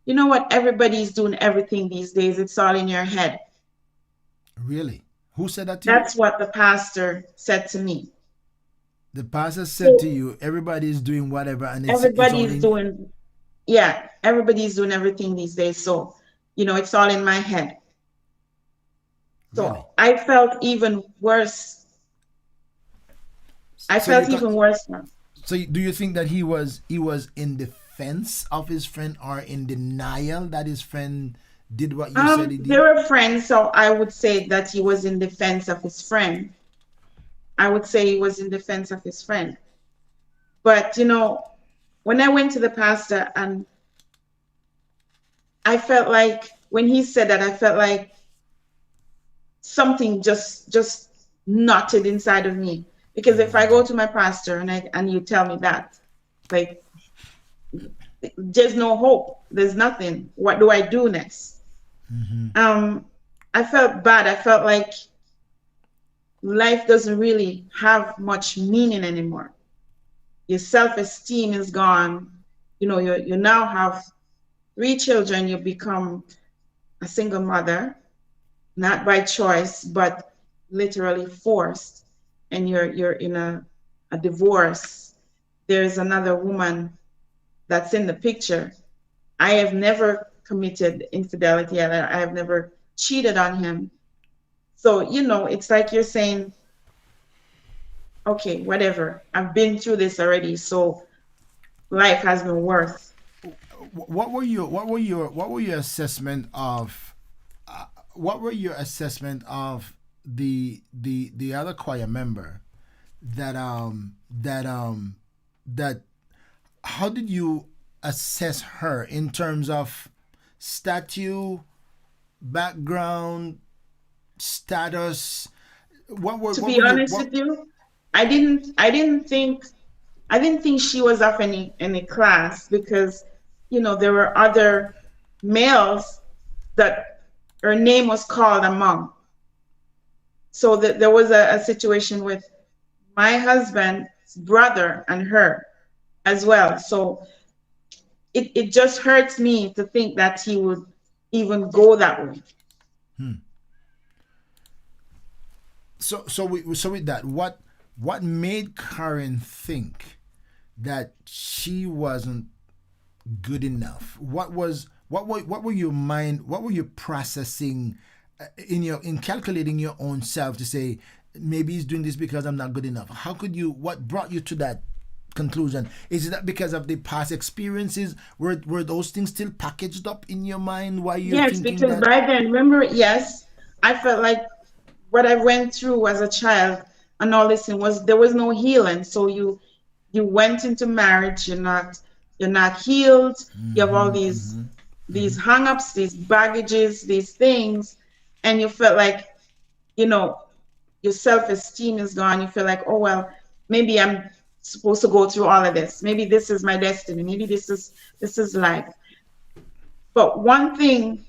Speaker 2: you know what? Everybody's doing everything these days. It's all in your head.
Speaker 1: Really? Who said that to you?
Speaker 2: That's what the pastor said to me.
Speaker 1: The pastor said to
Speaker 2: So
Speaker 1: you, everybody is doing whatever, and it's
Speaker 2: everybody
Speaker 1: all
Speaker 2: is
Speaker 1: in.
Speaker 2: doing, yeah, everybody's doing everything these days. So, it's all in my head. So
Speaker 1: Really.
Speaker 2: I felt even worse. I
Speaker 1: So you
Speaker 2: felt
Speaker 1: thought.
Speaker 2: even worse now.
Speaker 1: So do you think that he was in defense of his friend, or in denial that his friend did what you said he
Speaker 2: They
Speaker 1: did?
Speaker 2: were friends, so I would say that he was in defense of his friend. I would say he was in defense of his friend. But when I went to the pastor, and I felt like when he said that, I felt like something just knotted inside of me. Because if I go to my pastor and you tell me that, like, there's no hope, there's nothing. What do I do next? Um, I felt bad. I felt like life doesn't really have much meaning anymore. Your self-esteem is gone. You now have 3 children. You become a single mother, not by choice, but literally forced. And you're in a divorce. There's another woman that's in the picture. I have never committed infidelity. I have never cheated on him. So, it's like you're saying, okay, whatever. I've been through this already. So life has no worth.
Speaker 1: What were your assessment of what were your assessment of the other choir member that how did you assess her in terms of statue, background, status?
Speaker 2: To
Speaker 1: What
Speaker 2: be
Speaker 1: were you
Speaker 2: honest
Speaker 1: what
Speaker 2: with you, I didn't think she was of any class, because there were other males that her name was called among. So that there was a situation with my husband's brother and her as well. So it just hurts me to think that he would even go that way.
Speaker 1: so with that, what made Karen think that she wasn't good enough? What were your mind? What were you processing in calculating your own self to say maybe he's doing this because I'm not good enough? How could you? What brought you to that conclusion? Is it that because of the past experiences? Were those things still packaged up in your mind while you're
Speaker 2: Yes,
Speaker 1: thinking
Speaker 2: because
Speaker 1: that?
Speaker 2: by then, remember, yes, I felt like what I went through as a child and all this, and there was no healing. So you went into marriage, you're not healed. You have all these hang-ups, these baggages, these things, and you felt like, you know, your self-esteem is gone. You feel like, oh well, maybe I'm supposed to go through all of this. Maybe this is my destiny. Maybe this is life. But one thing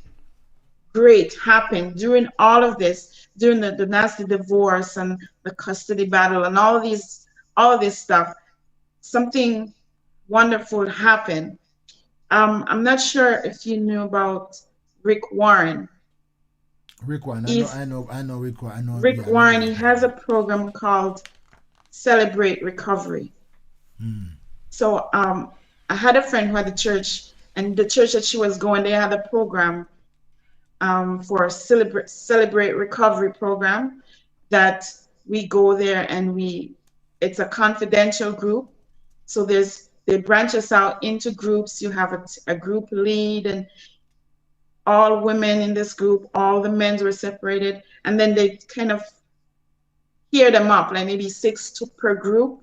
Speaker 2: great happened during all of this, during the nasty divorce and the custody battle and all of this stuff. Something wonderful happened. I'm not sure if you knew about Rick Warren.
Speaker 1: Rick Warren,
Speaker 2: He's
Speaker 1: I know Rick Warren, I know,
Speaker 2: Rick
Speaker 1: yeah, I know
Speaker 2: Warren.
Speaker 1: Rick
Speaker 2: He has
Speaker 1: Warren.
Speaker 2: a program called Celebrate Recovery. So I had a friend who had a church, and the church that she was going, they had a program for a celebrate recovery program that we go there, and it's a confidential group. So they branch us out into groups. You have a group lead, and all women in this group, all the men were separated, and then they kind of pair them up, like maybe six per group,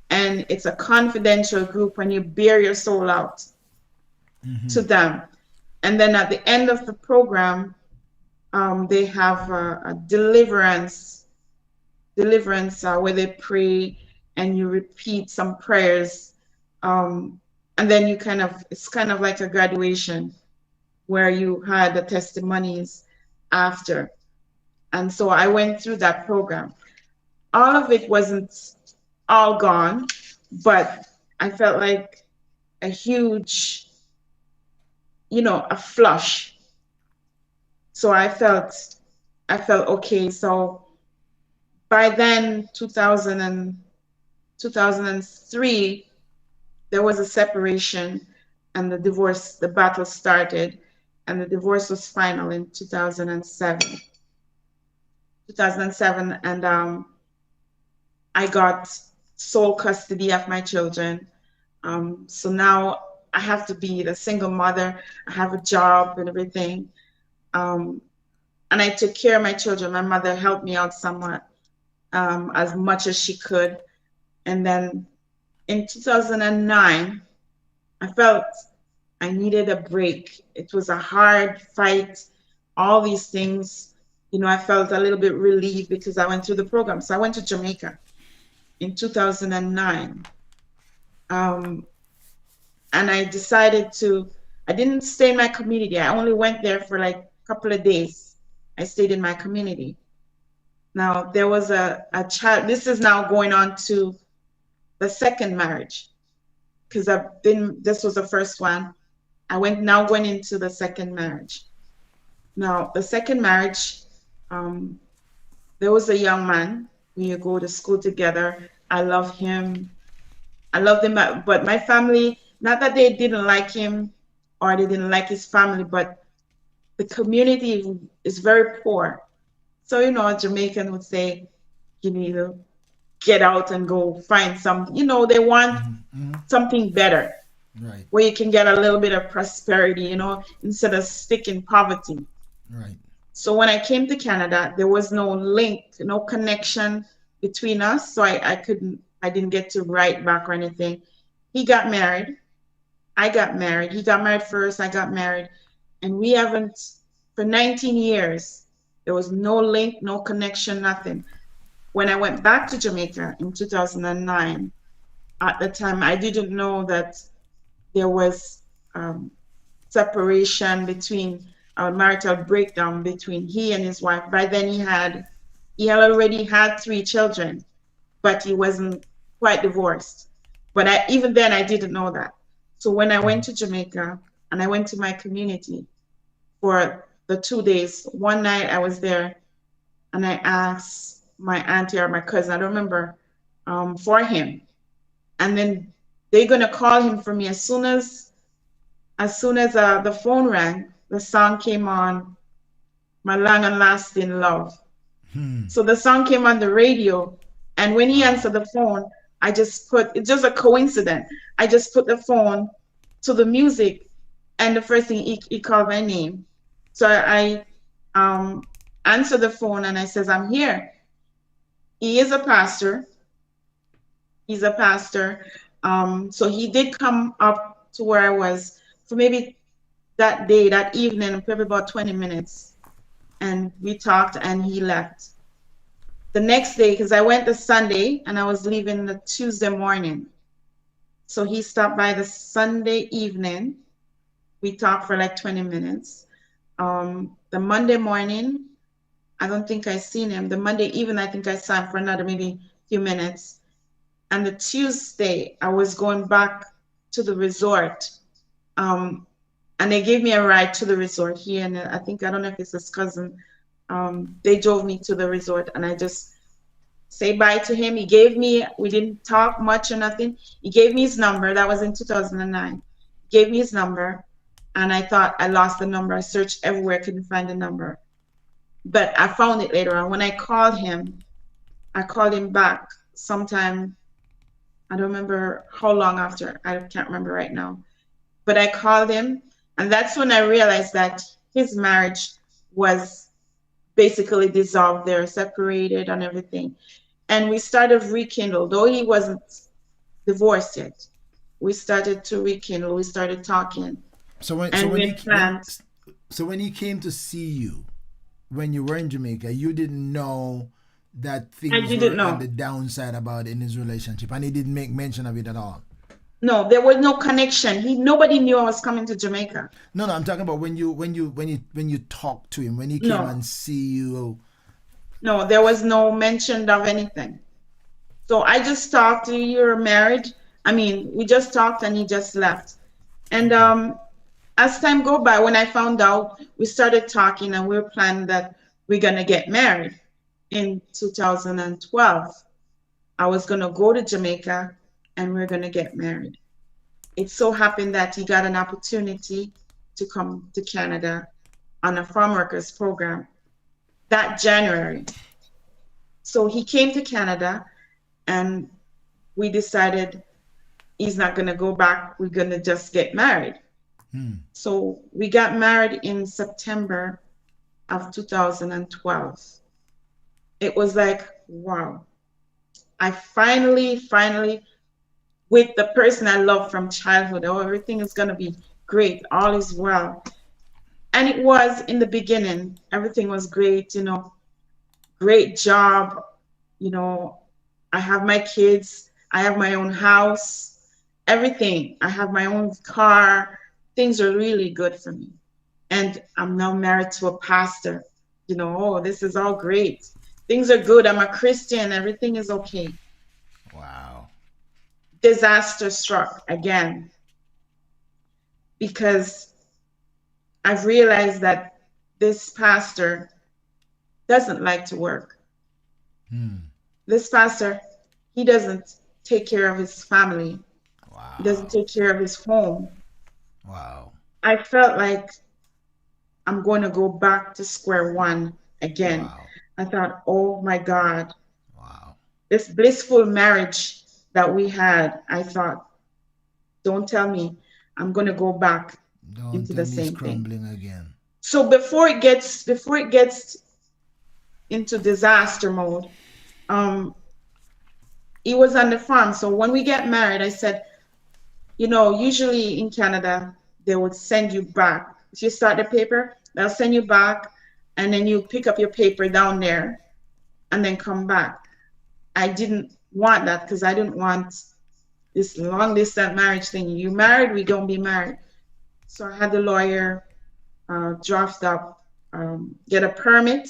Speaker 2: and it's a confidential group, and you bear your soul out to them. And then at the end of the program, they have a deliverance where they pray, and you repeat some prayers, and then it's kind of like a graduation where you had the testimonies after. And so I went through that program. All of it wasn't all gone, but I felt like a huge, a flush. So I felt okay. So by then, 2010, 2003, there was a separation and the divorce, the battle started, and the divorce was final in 2007. 2007, and I got sole custody of my children. So now I have to be the single mother. I have a job and everything. Um, and I took care of my children. My mother helped me out somewhat, as much as she could. And then in 2009, I felt I needed a break. It was a hard fight, all these things. I felt a little bit relieved because I went through the program. So I went to Jamaica in 2009. Um, and I didn't stay in my community. I only went there for like a couple of days. I stayed in my community. Now, there was a child, this is now going on to the second marriage, because this was the first one. Going into the second marriage. Now, the second marriage, there was a young man. We go to school together. I love him. But my family, not that they didn't like him or they didn't like his family, but the community is very poor. So, a Jamaican would say, you need to get out and go find some, they want something better,
Speaker 1: Right.
Speaker 2: where you can get a little bit of prosperity, instead of stick in poverty.
Speaker 1: Right.
Speaker 2: So when I came to Canada, there was no link, no connection between us. So I didn't get to write back or anything. He got married. I got married. He got married first. I got married. And we haven't, for 19 years, there was no link, no connection, nothing. When I went back to Jamaica in 2009, at the time, I didn't know that there was separation between marital breakdown between he and his wife. By then he had already had 3 children, but he wasn't quite divorced. But even then I didn't know that. So when I went to Jamaica and I went to my community for the 2 days, one night I was there and I asked my auntie or my cousin, I don't remember, for him. And then they're gonna call him for me as soon as the phone rang. The song came on, My Long and Lasting Love. So the song came on the radio, and when he answered the phone, it's just a coincidence. I just put the phone to the music, and the first thing he called my name. So I answered the phone and I says, I'm here. He is a pastor. He's a pastor. So he did come up to where I was for maybe that day, that evening, probably about 20 minutes. And we talked and he left. The next day, because I went the Sunday and I was leaving the Tuesday morning. So he stopped by the Sunday evening. We talked for like 20 minutes. The Monday morning, I don't think I seen him. The Monday evening, I think I saw him for another maybe few minutes. And the Tuesday, I was going back to the resort. And they gave me a ride to the resort. He and I don't know if it's his cousin. They drove me to the resort and I just say bye to him. We didn't talk much or nothing. He gave me his number. That was in 2009. He gave me his number and I thought I lost the number. I searched everywhere, couldn't find the number. But I found it later on. When I called him back sometime, I don't remember how long after, I can't remember right now. But I called him, and that's when I realized that his marriage was basically dissolved. They're separated and everything. And we started rekindle, though he wasn't divorced yet. We started to rekindle, we started talking.
Speaker 1: So when he came to see you, when you were in Jamaica, you didn't know that things were on the downside about in his relationship, and he didn't make mention of it at all.
Speaker 2: No, there was no connection. Nobody knew I was coming to Jamaica.
Speaker 1: No, I'm talking about when you talked to him, when he came and see you.
Speaker 2: No, there was no mention of anything. So I just talked to you. You're married. I mean, we just talked and he just left. And as time go by, when I found out, we started talking and we were planning that we're gonna get married in 2012. I was going to go to Jamaica and we're going to get married. It so happened that he got an opportunity to come to Canada on a farm workers program that January. So he came to Canada and we decided he's not going to go back. We're going to just get married. So we got married in September of 2012. It was like, wow. I finally, with the person I love from childhood, oh, everything is going to be great. All is well. And it was in the beginning. Everything was great, great job. I have my kids. I have my own house, everything. I have my own car. Things are really good for me. And I'm now married to a pastor. Oh, this is all great. Things are good. I'm a Christian. Everything is okay.
Speaker 1: Wow.
Speaker 2: Disaster struck again because I've realized that this pastor doesn't like to work. This pastor, he doesn't take care of his family.
Speaker 1: Wow.
Speaker 2: He doesn't take care of his home.
Speaker 1: Wow.
Speaker 2: I felt like I'm going to go back to square one again.
Speaker 1: Wow.
Speaker 2: I thought, oh my God.
Speaker 1: Wow.
Speaker 2: This blissful marriage that we had, I thought, don't tell me I'm going to go back into the same
Speaker 1: crumbling
Speaker 2: thing
Speaker 1: again.
Speaker 2: So before it gets into disaster mode, he was on the farm. So when we get married, I said, usually in Canada, they would send you back. If you start the paper, they'll send you back, and then you pick up your paper down there and then come back. I didn't want that because I didn't want this long distance marriage thing. You married, we don't be married. So I had the lawyer draft up, get a permit,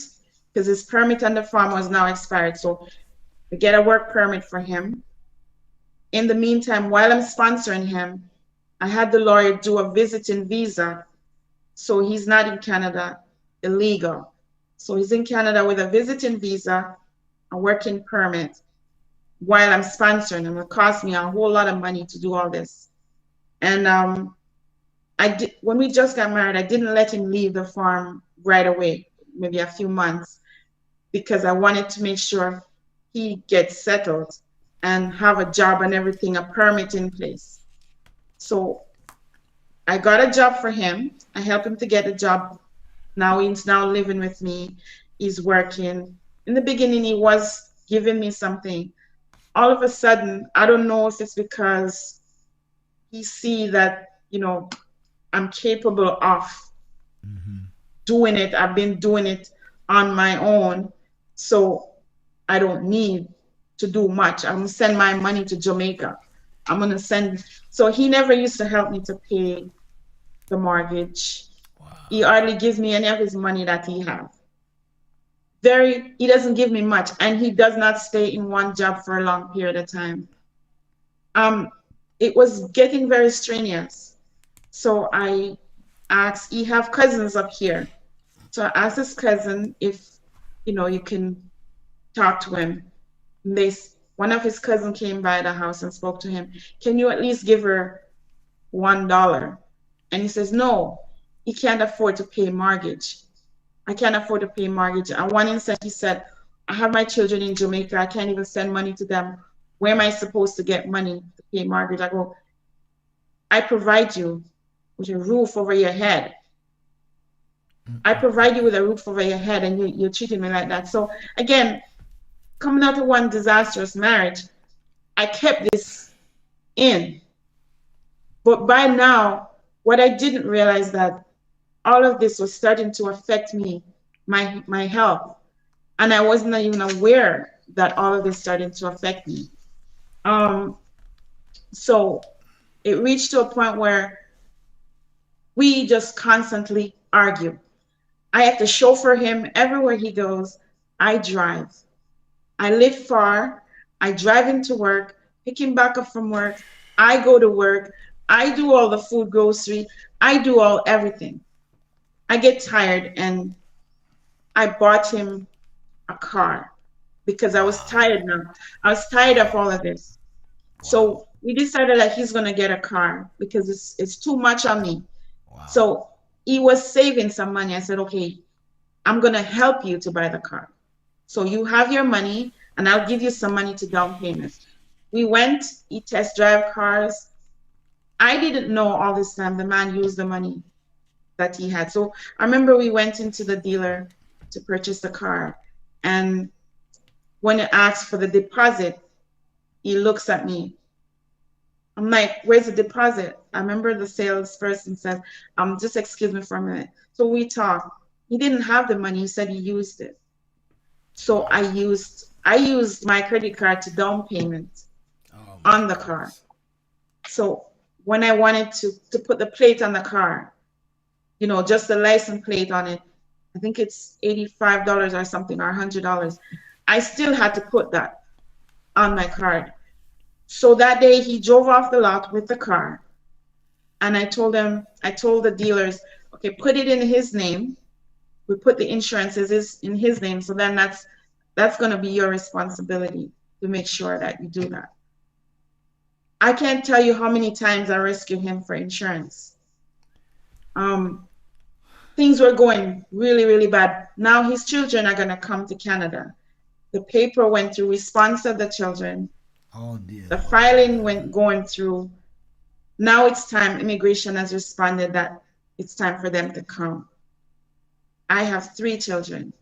Speaker 2: because his permit on the farm was now expired. So we get a work permit for him. In the meantime, while I'm sponsoring him, I had the lawyer do a visiting visa. So he's not in Canada illegal. So he's in Canada with a visiting visa, a working permit, while I'm sponsoring him. It cost me a whole lot of money to do all this. And when we just got married, I didn't let him leave the farm right away, maybe a few months, because I wanted to make sure he gets settled and have a job and everything, a permit in place. So I got a job for him. I helped him to get a job. Now he's now living with me. He's working. In the beginning, he was giving me something. All of a sudden, I don't know if it's because he see that, I'm capable of doing it. I've been doing it on my own. So I don't need to do much. I'm going to send my money to Jamaica. I'm going to send. So he never used to help me to pay the mortgage. Wow. He hardly gives me any of his money that he has. He doesn't give me much, and he does not stay in one job for a long period of time. It was getting very strenuous. So I asked, he have cousins up here. So I asked his cousin if, you can talk to him. One of his cousins came by the house and spoke to him. Can you at least give her $1? And he says, no, he can't afford to pay mortgage. I can't afford to pay mortgage. And one instant he said, I have my children in Jamaica. I can't even send money to them. Where am I supposed to get money to pay mortgage? I go, I provide you with a roof over your head. I provide you with a roof over your head, and you're treating me like that. So again, coming out of one disastrous marriage, I kept this in. But by now, what I didn't realize that all of this was starting to affect me, my health. And I wasn't even aware that all of this started to affect me. So it reached to a point where we just constantly argue. I have to chauffeur him everywhere he goes. I drive. I live far. I drive him to work, pick him back up from work. I go to work. I do all the food grocery. I do everything. I get tired, and I bought him a car. because I was
Speaker 1: Wow.
Speaker 2: tired now. I was tired of all of this.
Speaker 1: Wow.
Speaker 2: So we decided that he's gonna get a car because it's too much on me.
Speaker 1: Wow.
Speaker 2: So he was saving some money. I said, okay, I'm gonna help you to buy the car. So you have your money, and I'll give you some money to down payment. We went, he test drive cars. I didn't know all this time the man used the money that he had. So I remember we went into the dealer to purchase the car, and when he asked for the deposit, he looks at me. I'm like, where's the deposit? I remember the salesperson said, just excuse me for a minute. So we talked. He didn't have the money. He said he used it. So
Speaker 1: Wow.
Speaker 2: I used my credit card to down payment
Speaker 1: Oh my
Speaker 2: on the car.
Speaker 1: goodness.
Speaker 2: So when I wanted to put the plate on the car, just the license plate on it, I think it's $85 or something, or $100. I still had to put that on my card. So that day he drove off the lot with the car, and I told the dealers, okay, put it in his name. We put the insurances is in his name, so then that's going to be your responsibility to make sure that you do that. I can't tell you how many times I rescued him for insurance. Um, Things were going really, really bad. Now his children are going to come to Canada. The paper went through, we sponsored the children.
Speaker 1: Oh dear
Speaker 2: The
Speaker 1: Lord.
Speaker 2: filing went going through. Now it's time. Immigration has responded that it's time for them to come. I have 3 children.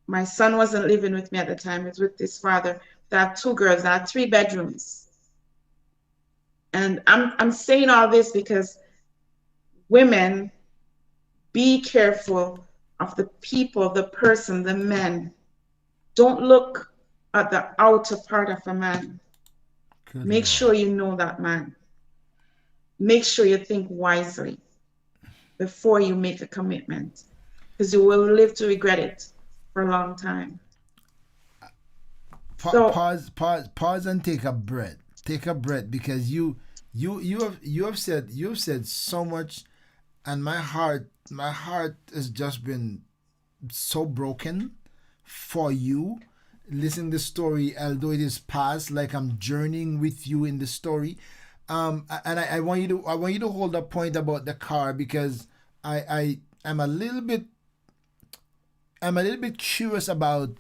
Speaker 2: My son wasn't living with me at the time, he was with his father. I have 2 girls, I have 3 bedrooms. And I'm saying all this because women, be careful of the people, the person, the men. Don't look at the outer part of a man.
Speaker 1: Good
Speaker 2: Make
Speaker 1: Lord.
Speaker 2: sure you know that man. Make sure you think wisely before you make a commitment, because you will live to regret it for a long time. So,
Speaker 1: Pause and take a breath. Take a breath because you have said so much, and my heart has just been so broken for you. Listen the story, although it is past, like I'm journeying with you in the story. And I want you to hold a point about the car because I'm a little bit curious about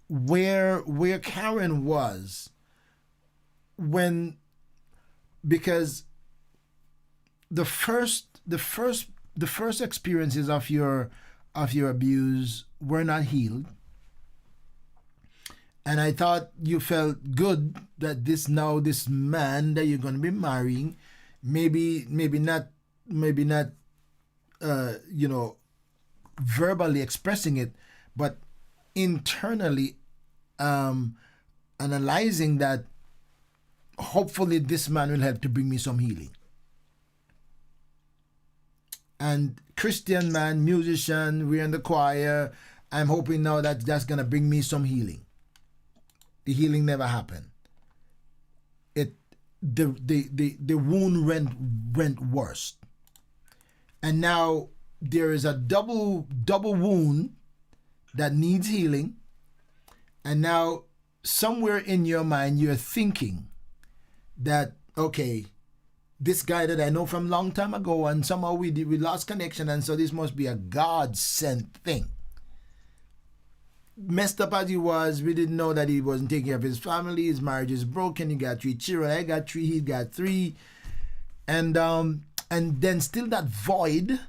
Speaker 1: where Karen was when, because the first experiences of your abuse were not healed, and I thought you felt good that this man that you're going to be marrying, maybe not uh you know verbally expressing it, but internally um analyzing that hopefully this man will help to bring me some healing. And Christian man, musician, we're in the choir. I'm hoping now that that's gonna bring me some healing. The healing never happened. It the wound went worse, and now there is a double wound that needs healing. And now somewhere in your mind you're thinking that, okay, this guy that I know from long time ago, and somehow we lost connection, and so this must be a God sent thing. Messed up as he was, we didn't know that he wasn't taking care of his family. His marriage is broken. He got 3 children. I got 3. He got 3, and then still that void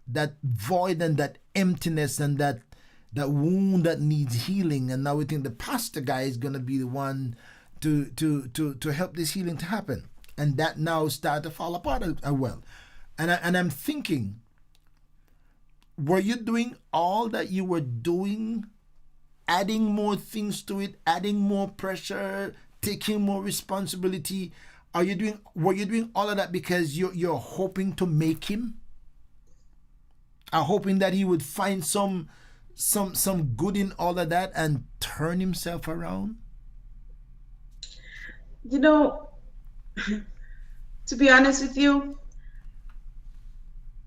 Speaker 1: and that emptiness and that wound that needs healing. And now we think the pastor guy is gonna be the one to help this healing to happen, and that now start to fall apart as well. And I'm thinking, were you doing all that you were doing, adding more things to it, adding more pressure, taking more responsibility? Were you doing all of that because you're hoping to make him, are hoping that he would find some good in all of that and turn himself around?
Speaker 2: you know, to be honest with you,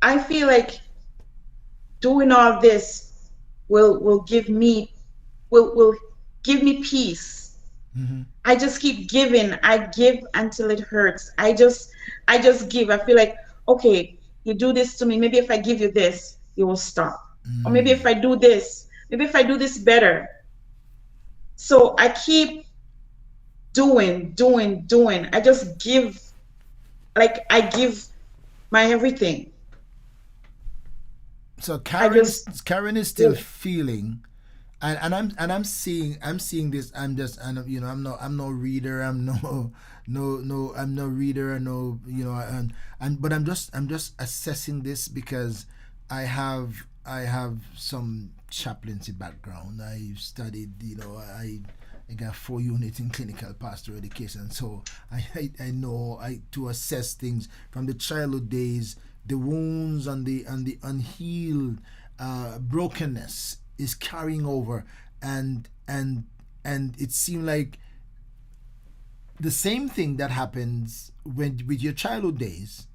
Speaker 2: I feel like doing all this will give me will give me peace.
Speaker 1: Mm-hmm.
Speaker 2: I just keep giving. I give until it hurts. I just give. I feel like, okay, you do this to me. Maybe if I give you this, you will stop. Or maybe if I do this, maybe if I do this better. So I keep doing. I just give, like I give my everything.
Speaker 1: So
Speaker 2: I just
Speaker 1: Karen is still
Speaker 2: give.
Speaker 1: feeling, I'm seeing this. I'm just, and I'm no reader. I'm I'm no reader. No, and but I'm just assessing this because I have some chaplaincy background. I studied, I got 4 units in clinical pastoral education, so I know I to assess things from the childhood days, the wounds and the unhealed brokenness is carrying over, and it seemed like the same thing that happens when with your childhood days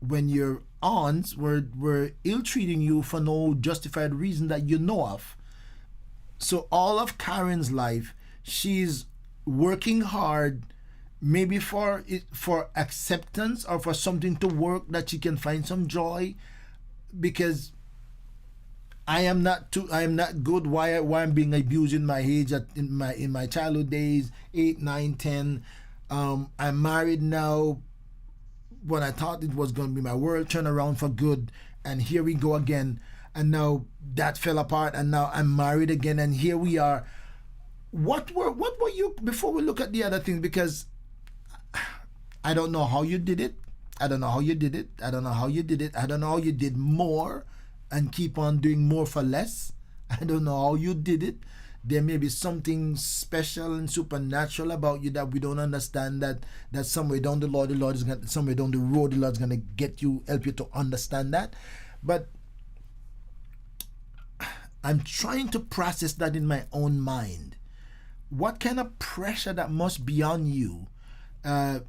Speaker 1: when your aunts were ill treating you for no justified reason that you know of. So all of Karen's life, she's working hard, maybe for acceptance or for something to work that she can find some joy, because I am not good. Why I'm being abused in my age in my childhood days, 8, 9, 10. I'm married now. When I thought it was going to be my world turn around for good, and here we go again, and now that fell apart, and now I'm married again, and here we are. What were you before we look at the other things? Because I don't know how you did it. I don't know how you did it. I don't know how you did it. I don't know how you did more and keep on doing more for less. I don't know how you did it. There may be something special and supernatural about you that we don't understand. That somewhere down the Lord is going, somewhere down the road, the Lord's going to get you, help you to understand that. But I'm trying to process that in my own mind. What kind of pressure that must be on you? Uh,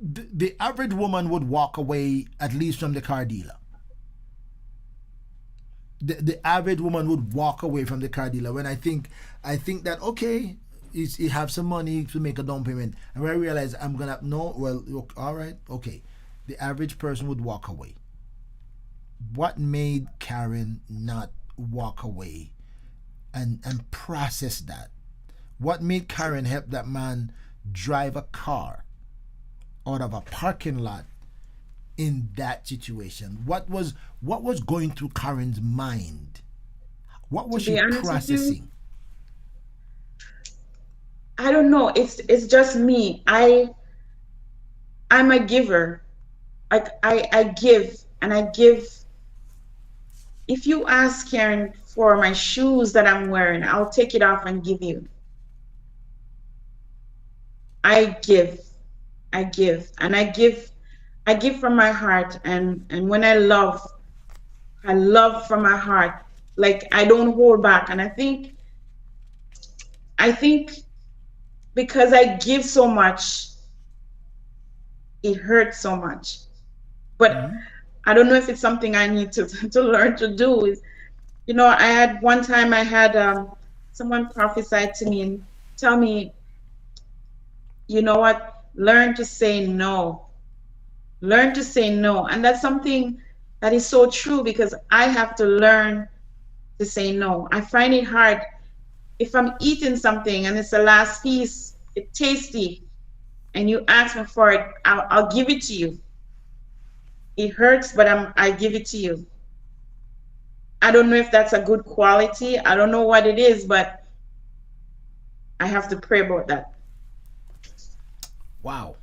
Speaker 1: the average woman would walk away at least from the car dealer. The average woman would walk away from the car dealer when I think that, okay, you have some money to make a down payment, and when I realize I'm gonna, no, well, all right, okay, the average person would walk away. What made Karen not walk away and process that? What made Karen help that man drive a car out of a parking lot in that situation? What was going through Karen's mind? What
Speaker 2: To
Speaker 1: was she
Speaker 2: be honest with you,
Speaker 1: processing?
Speaker 2: I don't know. It's just me. I'm a giver. Like I give and I give. If you ask Karen for my shoes that I'm wearing, I'll take it off and give you. I give. I give. And I give from my heart, and when I love from my heart. Like I don't hold back. And I think because I give so much, it hurts so much. But
Speaker 1: Mm-hmm.
Speaker 2: I don't know if it's something I need to to learn to do. I had one time I had someone prophesied to me and tell me, you know what, learn to say no. Learn to say no. And that's something that is so true because I have to learn to say no. I find it hard if I'm eating something and it's the last piece, it's tasty, and you ask me for it, I'll give it to you. It hurts, but I give it to you. I don't know if that's a good quality. I don't know what it is, but I have to pray about that.
Speaker 1: Wow,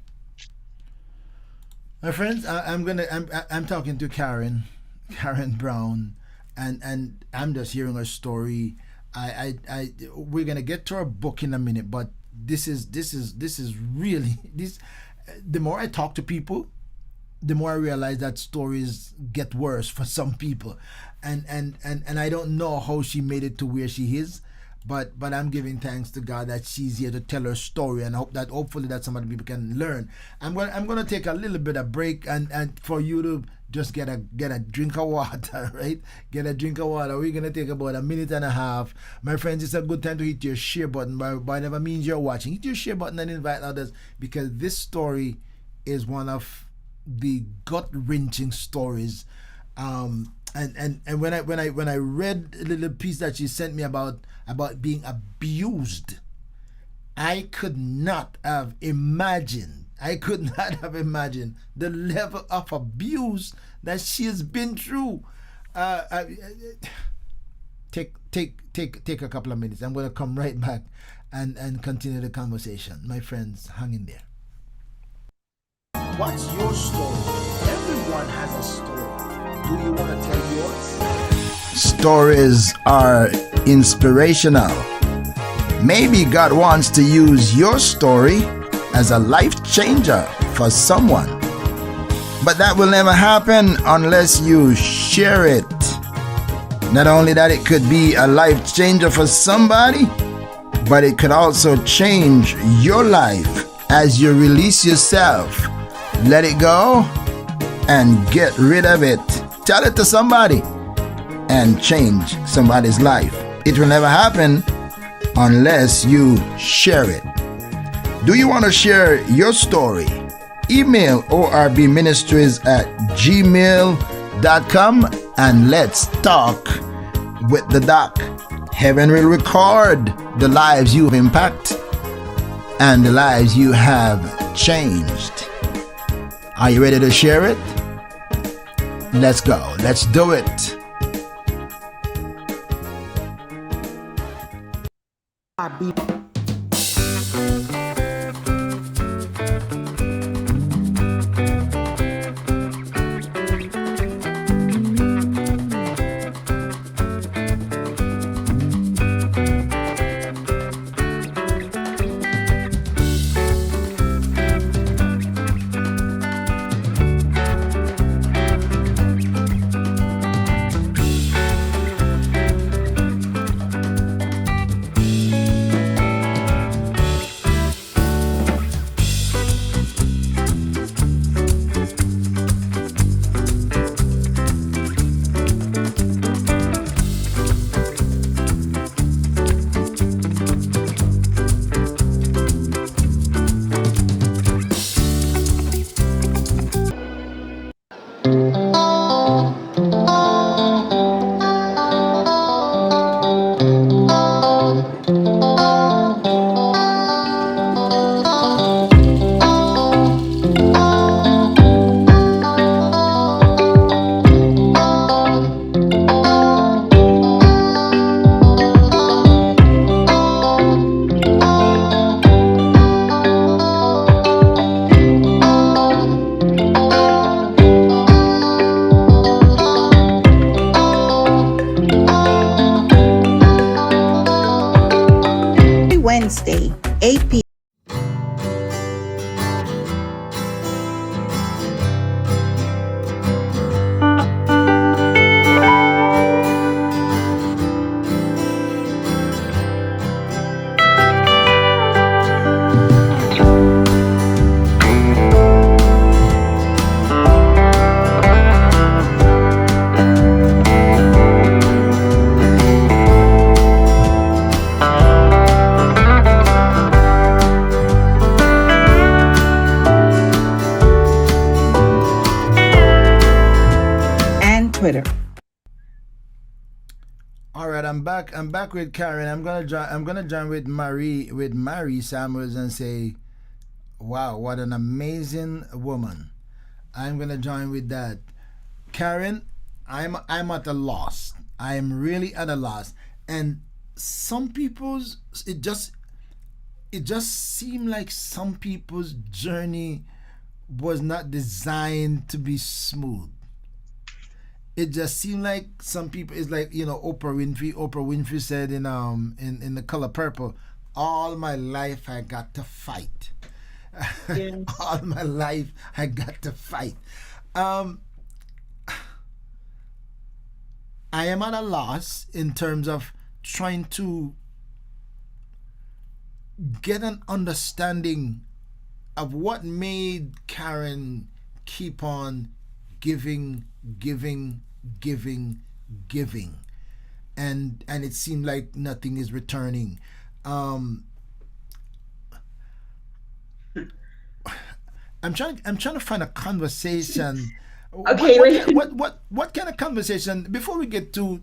Speaker 1: my friends, I'm talking to Karen Brown, and I'm just hearing her story. We're gonna get to her book in a minute, but this is really this. The more I talk to people, the more I realize that stories get worse for some people, and I don't know how she made it to where she is. but I'm giving thanks to God that she's here to tell her story, and I hope that hopefully that some other people can learn. I'm gonna take a little bit of break, and for you to just get a drink of water, right? Get a drink of water. We're gonna take about a minute and a half. My friends, it's a good time to hit your share button by whatever means you're watching. Hit your share button and invite others, because this story is one of the gut wrenching stories. And when I read a little piece that she sent me about being abused, I could not have imagined. I could not have imagined the level of abuse that she has been through. Take a couple of minutes. I'm going to come right back and continue the conversation. My friends, hang in there. What's your story? Everyone has a story. Do you want to tell yours? Stories are inspirational. Maybe God wants to use your story as a life changer for someone. But that will never happen unless you share it. Not only that it could be a life changer for somebody, but it could also change your life as you release yourself. Let it go and get rid of it. Tell it to somebody and change somebody's life. It will never happen unless you share it. Do you want to share your story? Email orbministries@gmail.com and let's talk with the doc. Heaven will record the lives you have impacted and the lives you have changed. Are you ready to share it? Let's go. Let's do it.
Speaker 3: Wednesday, 8 p.m. Twitter.
Speaker 1: All right, I'm back. I'm back with Karen. I'm gonna join with Mary Samuels and say, wow, what an amazing woman. I'm gonna join with that. Karen, I'm at a loss. I'm really at a loss. And some people's it just seemed like some people's journey was not designed to be smooth. It just seemed like some people, it's like, Oprah Winfrey said in The Color Purple, all my life I got to fight. Yes. All my life I got to fight. I am at a loss in terms of trying to get an understanding of what made Karen keep on giving, giving, giving, giving, and it seemed like nothing is returning. Um, I'm trying to find a conversation.
Speaker 2: Okay, wait.
Speaker 1: What kind of conversation? Before we get to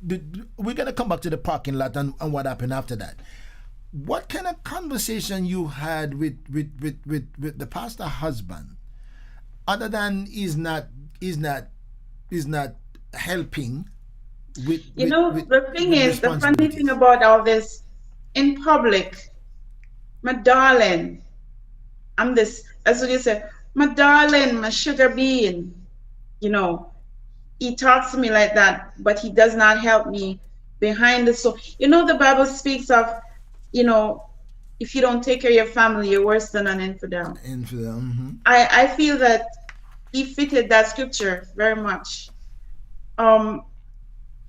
Speaker 1: we're gonna come back to the parking lot and what happened after that. What kind of conversation you had with the pastor husband, other than is not helping with
Speaker 2: You know, the thing
Speaker 1: with
Speaker 2: is, the funny thing
Speaker 1: responsibilities.
Speaker 2: about all this, in public, my darling, I'm this, that's what you said, my darling, my sugar bean, you know, he talks to me like that, but he does not help me behind the so. You know, the Bible speaks of, you know, if you don't take care of your family, you're worse than an infidel.
Speaker 1: Infidel.
Speaker 2: I feel that he fitted that scripture very much. Um,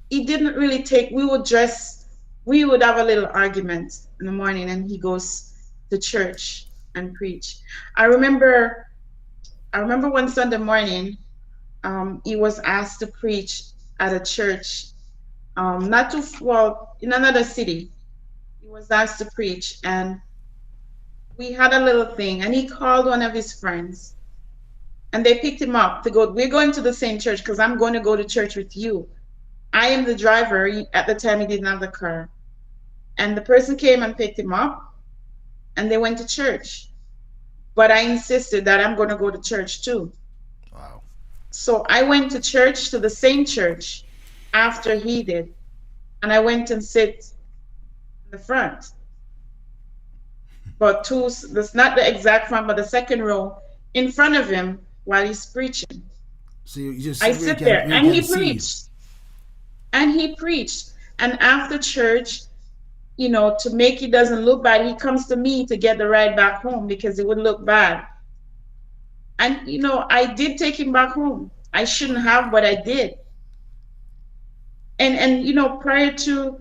Speaker 2: he didn't really take, we would have a little argument in the morning and he goes to church and preach. I remember one Sunday morning, he was asked to preach at a church, not too well, in another city. He was asked to preach, and we had a little thing, and he called one of his friends, and they picked him up to go. We're going to the same church because I'm going to go to church with you. I am the driver. At the time, he didn't have the car, and the person came and picked him up, and they went to church. But I insisted that I'm going to go to church too.
Speaker 1: Wow.
Speaker 2: So I went to church, to the same church, after he did, and I went and sit in the front. But that's not the exact front, but the second row in front of him while he's preaching.
Speaker 1: So you just
Speaker 2: I
Speaker 1: sit
Speaker 2: sit there,
Speaker 1: where you
Speaker 2: and
Speaker 1: can
Speaker 2: he
Speaker 1: see you.
Speaker 2: preached, and he preached. And after church, you know, to make it doesn't look bad, he comes to me to get the ride back home because it would look bad. And you know, I did take him back home. I shouldn't have, but I did. And you know, prior to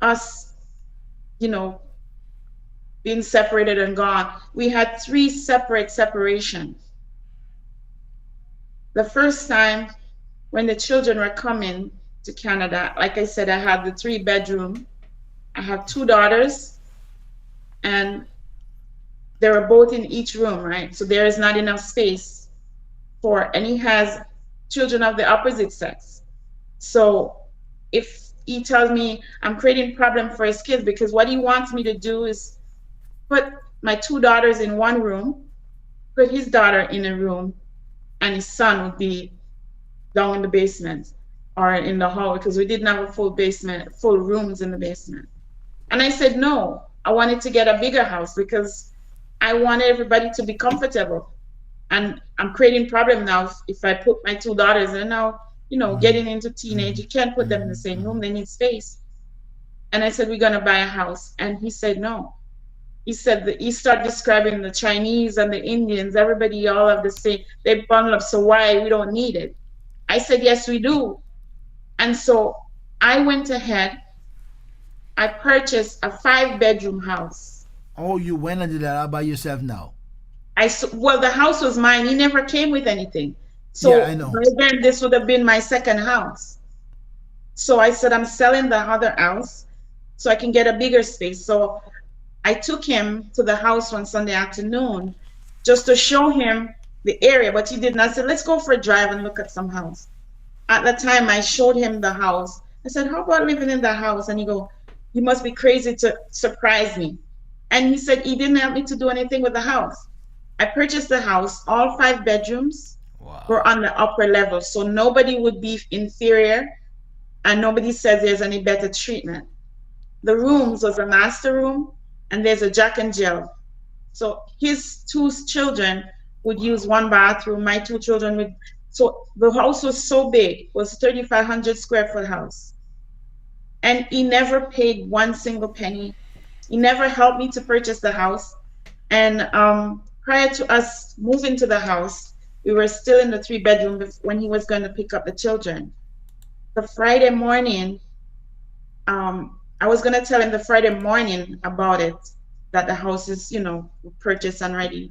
Speaker 2: us, you know, being separated and gone, we had three separate separations. The first time when the children were coming to Canada, like I said, I had the 3-bedroom. I have 2 daughters, and they were both in each room, right? So there is not enough space and he has children of the opposite sex. So if he tells me I'm creating problem for his kids, because what he wants me to do is put my 2 daughters in one room, put his daughter in a room, and his son would be down in the basement or in the hall, because we didn't have a full basement, full rooms in the basement. And I said, no, I wanted to get a bigger house because I wanted everybody to be comfortable. And I'm creating problem now if I put my 2 daughters, and now, you know, getting into teenage, you can't put them in the same room, they need space. And I said, we're going to buy a house. And he said, no. He said that he started describing the Chinese and the Indians, everybody all have the same, they bundle up, so why? We don't need it. I said, yes, we do. And so I went ahead, I purchased a 5-bedroom house.
Speaker 1: Oh, you went and did that all by yourself now?
Speaker 2: Well, the house was mine. He never came with anything. So
Speaker 1: Yeah, I know.
Speaker 2: then this would have been my second house. So I said, I'm selling the other house so I can get a bigger space. So I took him to the house one Sunday afternoon just to show him the area, but he didn't. I said, let's go for a drive and look at some house. At the time, I showed him the house. I said, how about living in the house? And he go, you must be crazy to surprise me. And he said he didn't help me to do anything with the house. I purchased the house, all 5 bedrooms were on the upper level, so nobody would be inferior, and nobody says there's any better treatment. The rooms was a master room, and there's a Jack and Jill. So his 2 children would use one bathroom, my 2 children would. So the house was so big, it was 3,500 square foot house. And he never paid one single penny. He never helped me to purchase the house. And prior to us moving to the house, we were still in the 3-bedroom when he was going to pick up the children. The Friday morning, I was going to tell him the Friday morning about it, that the house is, purchased and ready.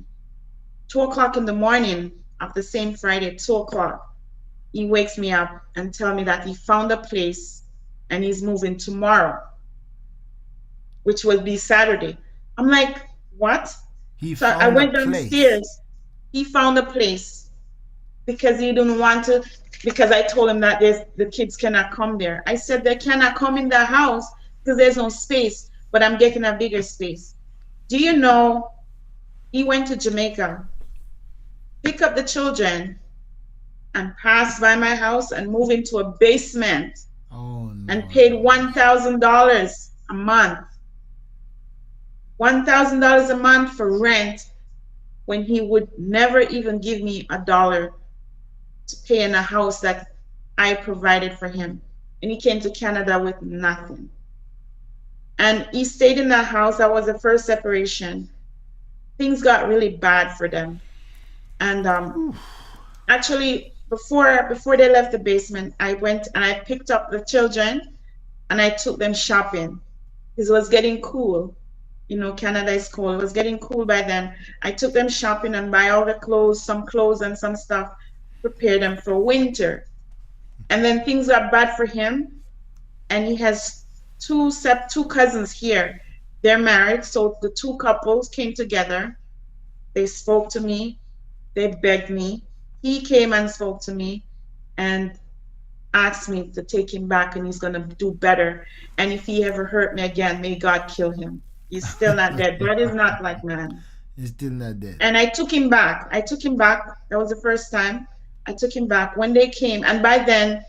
Speaker 2: 2 o'clock in the morning of the same Friday, 2 o'clock, he wakes me up and tell me that he found a place and he's moving tomorrow, which will be Saturday. I'm like, what?
Speaker 1: He
Speaker 2: So I
Speaker 1: found a
Speaker 2: went
Speaker 1: place.
Speaker 2: downstairs. He found a place because he didn't want to, because I told him that the kids cannot come there. I said they cannot come in the house because there's no space, but I'm getting a bigger space. Do you know he went to Jamaica, pick up the children, and pass by my house and move into a basement
Speaker 1: Oh
Speaker 2: and
Speaker 1: Lord.
Speaker 2: paid $1,000 a month. $1,000 a month for rent when he would never even give me a dollar to pay in a house that I provided for him. And he came to Canada with nothing. And he stayed in that house. That was the first separation. Things got really bad for them. And actually, before they left the basement, I went and I picked up the children and I took them shopping because it was getting cool. Canada is cold. It was getting cool by then. I took them shopping and buy all the clothes, some clothes and some stuff, prepare them for winter. And then things got bad for him. And he has two cousins here. They're married, so the two couples came together. They spoke to me. They begged me. He came and spoke to me and asked me to take him back and he's going to do better. And if he ever hurt me again, may God kill him. He's still not dead. God is not like man.
Speaker 1: He's still not dead.
Speaker 2: And I took him back. That was the first time. I took him back when they came. And by then,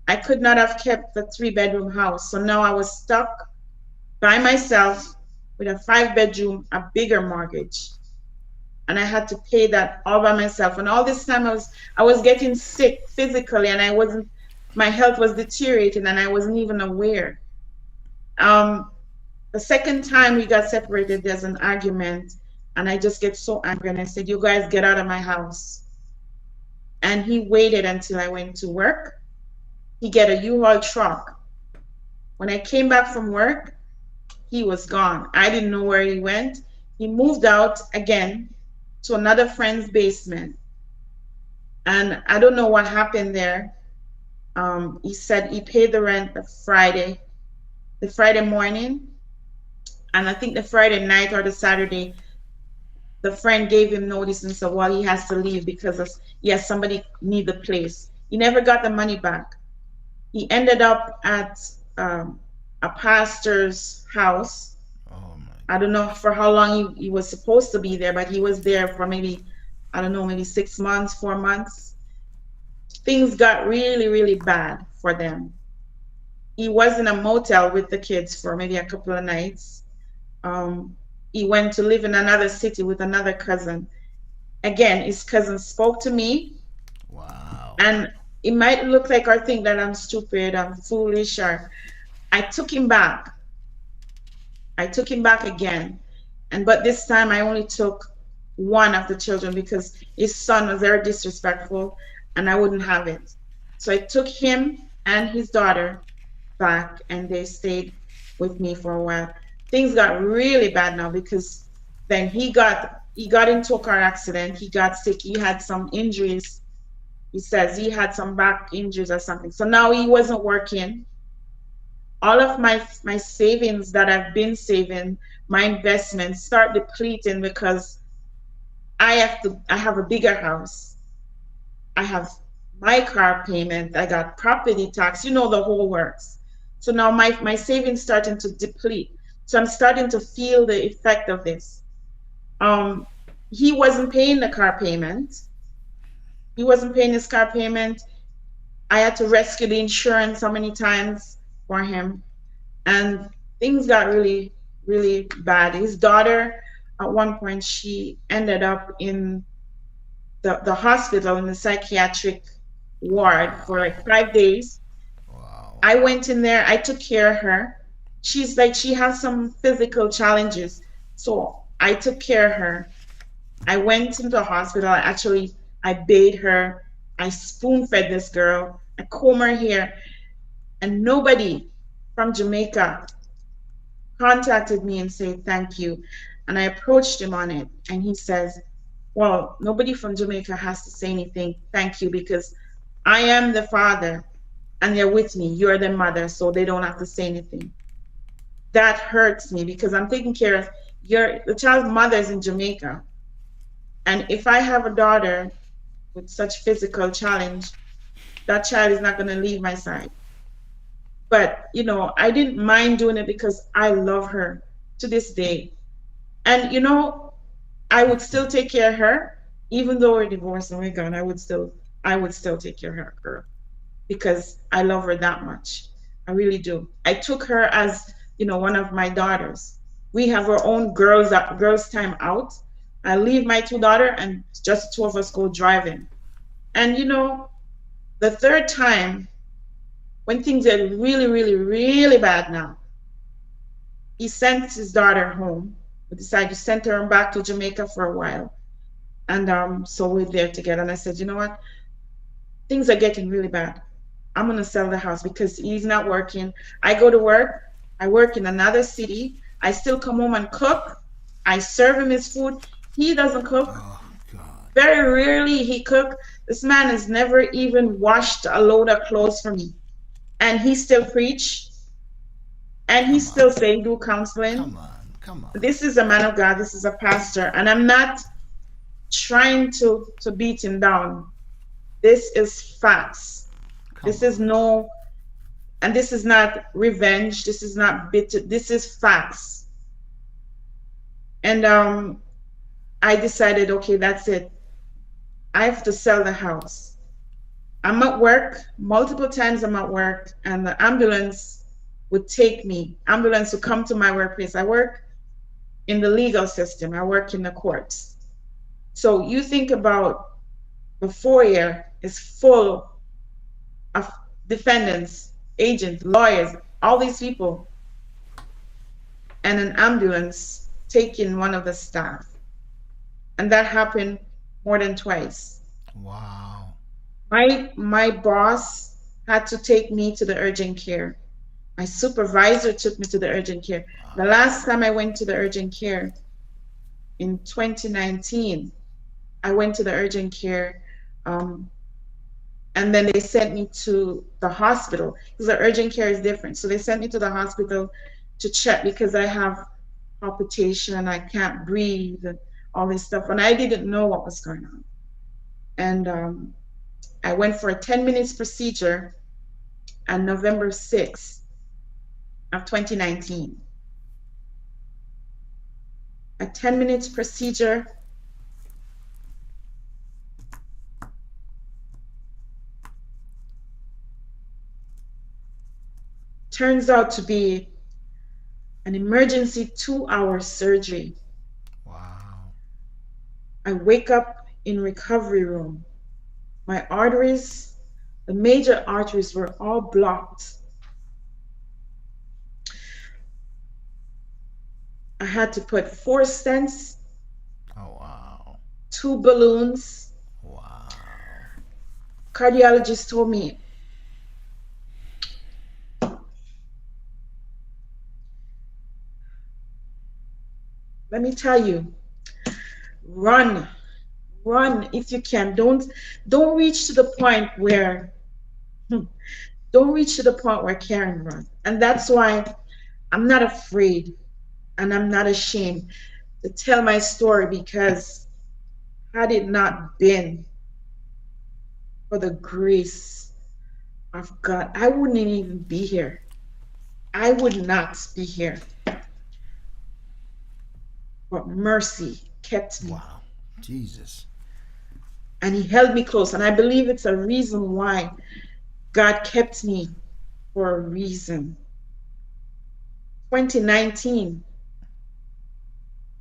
Speaker 2: I could not have kept the 3-bedroom house. So now I was stuck by myself with a 5-bedroom, a bigger mortgage. And I had to pay that all by myself. And all this time I was getting sick physically and my health was deteriorating and I wasn't even aware. The second time we got separated, there's an argument and I just get so angry and I said, you guys get out of my house. And he waited until I went to work. He get a U-Haul truck. When I came back from work, he was gone. I didn't know where he went. He moved out again to another friend's basement. And I don't know what happened there. He said he paid the rent the Friday morning. And I think the Friday night or the Saturday, the friend gave him notice and said, well, he has to leave because somebody need the place. He never got the money back. He ended up at a pastor's house.
Speaker 1: Oh my.
Speaker 2: I don't know for how long he was supposed to be there, but he was there for maybe 6 months, 4 months. Things got really, really bad for them. He was in a motel with the kids for maybe a couple of nights. He went to live in another city with another cousin. Again, his cousin spoke to me.
Speaker 1: Wow.
Speaker 2: And it might look like or think that I'm stupid, I'm foolish, or I took him back. Again. But this time I only took one of the children because his son was very disrespectful and I wouldn't have it. So I took him and his daughter back and they stayed with me for a while. Things got really bad now because then he got into a car accident. He got sick. He had some injuries. He says he had some back injuries or something. So now he wasn't working. All of my savings that I've been saving, my investments start depleting because I have a bigger house. I have my car payment. I got property tax, the whole works. So now my savings starting to deplete. So I'm starting to feel the effect of this. He wasn't paying the car payment. He wasn't paying his car payment. I had to rescue the insurance so many times for him. And things got really, really bad. His daughter, at one point, she ended up in the hospital in the psychiatric ward for like 5 days.
Speaker 1: Wow.
Speaker 2: I went in there, I took care of her. She has some physical challenges. So I took care of her. I went into the hospital. I bathed her. I spoon fed this girl. I comb her hair. And nobody from Jamaica contacted me and said thank you. And I approached him on it, and he says, well, nobody from Jamaica has to say anything. Thank you, because I am the father and they're with me. You're the mother, so they don't have to say anything. That hurts me because I'm taking care of the child's mother's in Jamaica. And if I have a daughter with such physical challenge, that child is not going to leave my side. But, you know, I didn't mind doing it because I love her to this day. And, you know, I would still take care of her, even though we're divorced and we're gone. I would still take care of her because I love her that much. I really do. I took her as, you know, one of my daughters. We have our own girls time out. I leave my two daughters and just two of us go driving. And, you know, the third time, when things are really, really, really bad now, he sent his daughter home. We decided to send her back to Jamaica for a while. And so we're there together. And I said, you know what? Things are getting really bad. I'm going to sell the house because he's not working. I go to work. I work in another city. I still come home and cook. I serve him his food. He doesn't cook.
Speaker 1: Oh, God.
Speaker 2: Very rarely he cook. This man has never even washed a load of clothes for me. And he still preach. And he still say do counseling.
Speaker 1: Come on.
Speaker 2: This is a man of God. This is a pastor. And I'm not trying to beat him down. This is facts. This is no, and this is not revenge. This is not bitter. This is facts. And I decided, okay, that's it. I have to sell the house. I'm at work, multiple times I'm at work, and the ambulance would take me. Ambulance would come to my workplace. I work in the legal system. I work in the courts. So you think about the foyer is full of defendants, agents, lawyers, all these people, and an ambulance taking one of the staff. And that happened more than twice.
Speaker 1: Wow.
Speaker 2: My boss had to take me to the urgent care. My supervisor took me to the urgent care. The last time I went to the urgent care in 2019, I went to the urgent care, and then they sent me to the hospital because the urgent care is different. So they sent me to the hospital to check because I have palpitation, I can't breathe, and all this stuff. And I didn't know what was going on. And I went for a 10 minutes procedure on November 6th of 2019. A 10 minutes procedure. Turns out to be an emergency 2-hour surgery.
Speaker 1: Wow.
Speaker 2: I wake up in recovery room. My arteries, the major arteries were all blocked. I had to put 4 stents.
Speaker 1: Oh, wow.
Speaker 2: 2 balloons.
Speaker 1: Wow.
Speaker 2: Cardiologist told me, let me tell you, run if you can. Don't reach to the point where Karen run. And that's why I'm not afraid and I'm not ashamed to tell my story, because had it not been for the grace of God, I wouldn't even be here. I would not be here. But mercy kept me.
Speaker 1: Wow. Jesus.
Speaker 2: And he held me close. And I believe it's a reason why God kept me, for a reason. 2019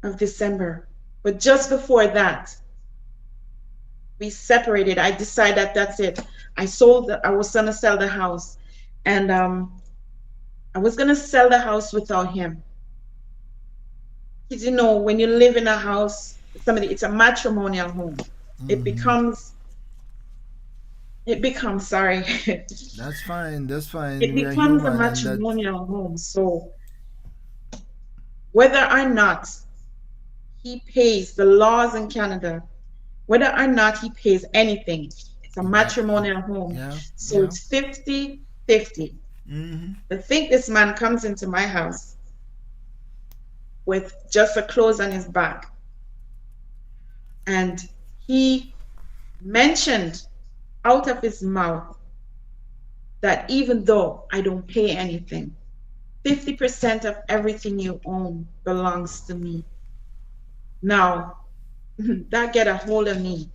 Speaker 2: of December. But just before that, we separated. I decided that that's it. I was going to sell the house. And I was going to sell the house without him. Because, you know, when you live in a house, it's a matrimonial home. Mm-hmm. It becomes, sorry.
Speaker 1: That's fine.
Speaker 2: It becomes a matrimonial home. So whether or not he pays the laws in Canada, whether or not he pays anything. It's a
Speaker 1: That,
Speaker 2: matrimonial home.
Speaker 1: yeah,
Speaker 2: So
Speaker 1: yeah.
Speaker 2: it's 50-50.
Speaker 1: Mm-hmm.
Speaker 2: I think this man comes into my house with just a clothes on his back. And he mentioned out of his mouth that even though I don't pay anything, 50% of everything you own belongs to me. Now, that get a hold of me.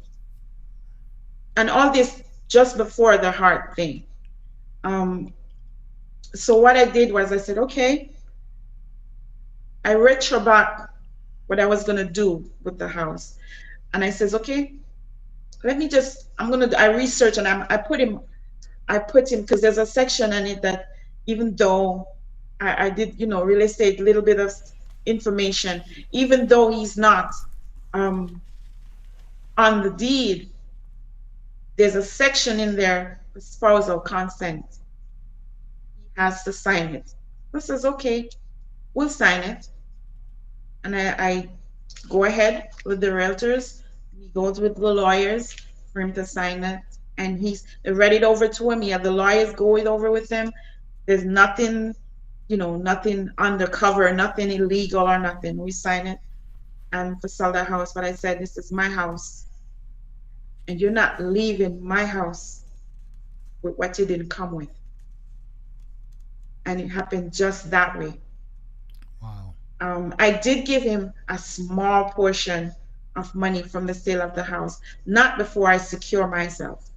Speaker 2: And all this just before the heart thing. Um, so what I did was I said, okay, I retro back what I was gonna do with the house. And I says, okay, let me just, I research and I put him, because there's a section in it that even though I did, real estate, little bit of information, even though he's not um, on the deed, there's a section in there for spousal consent. He has to sign it. I says, okay, we'll sign it. And I go ahead with the realtors. He goes with the lawyers for him to sign it. And they read it over to him. He had the lawyers go it over with him. There's nothing, nothing undercover, nothing illegal or nothing. We sign it and for sell the house. But I said, this is my house. And you're not leaving my house with what you didn't come with. And it happened just that way.
Speaker 1: Wow.
Speaker 2: I did give him a small portion of money from the sale of the house, not before I secure myself.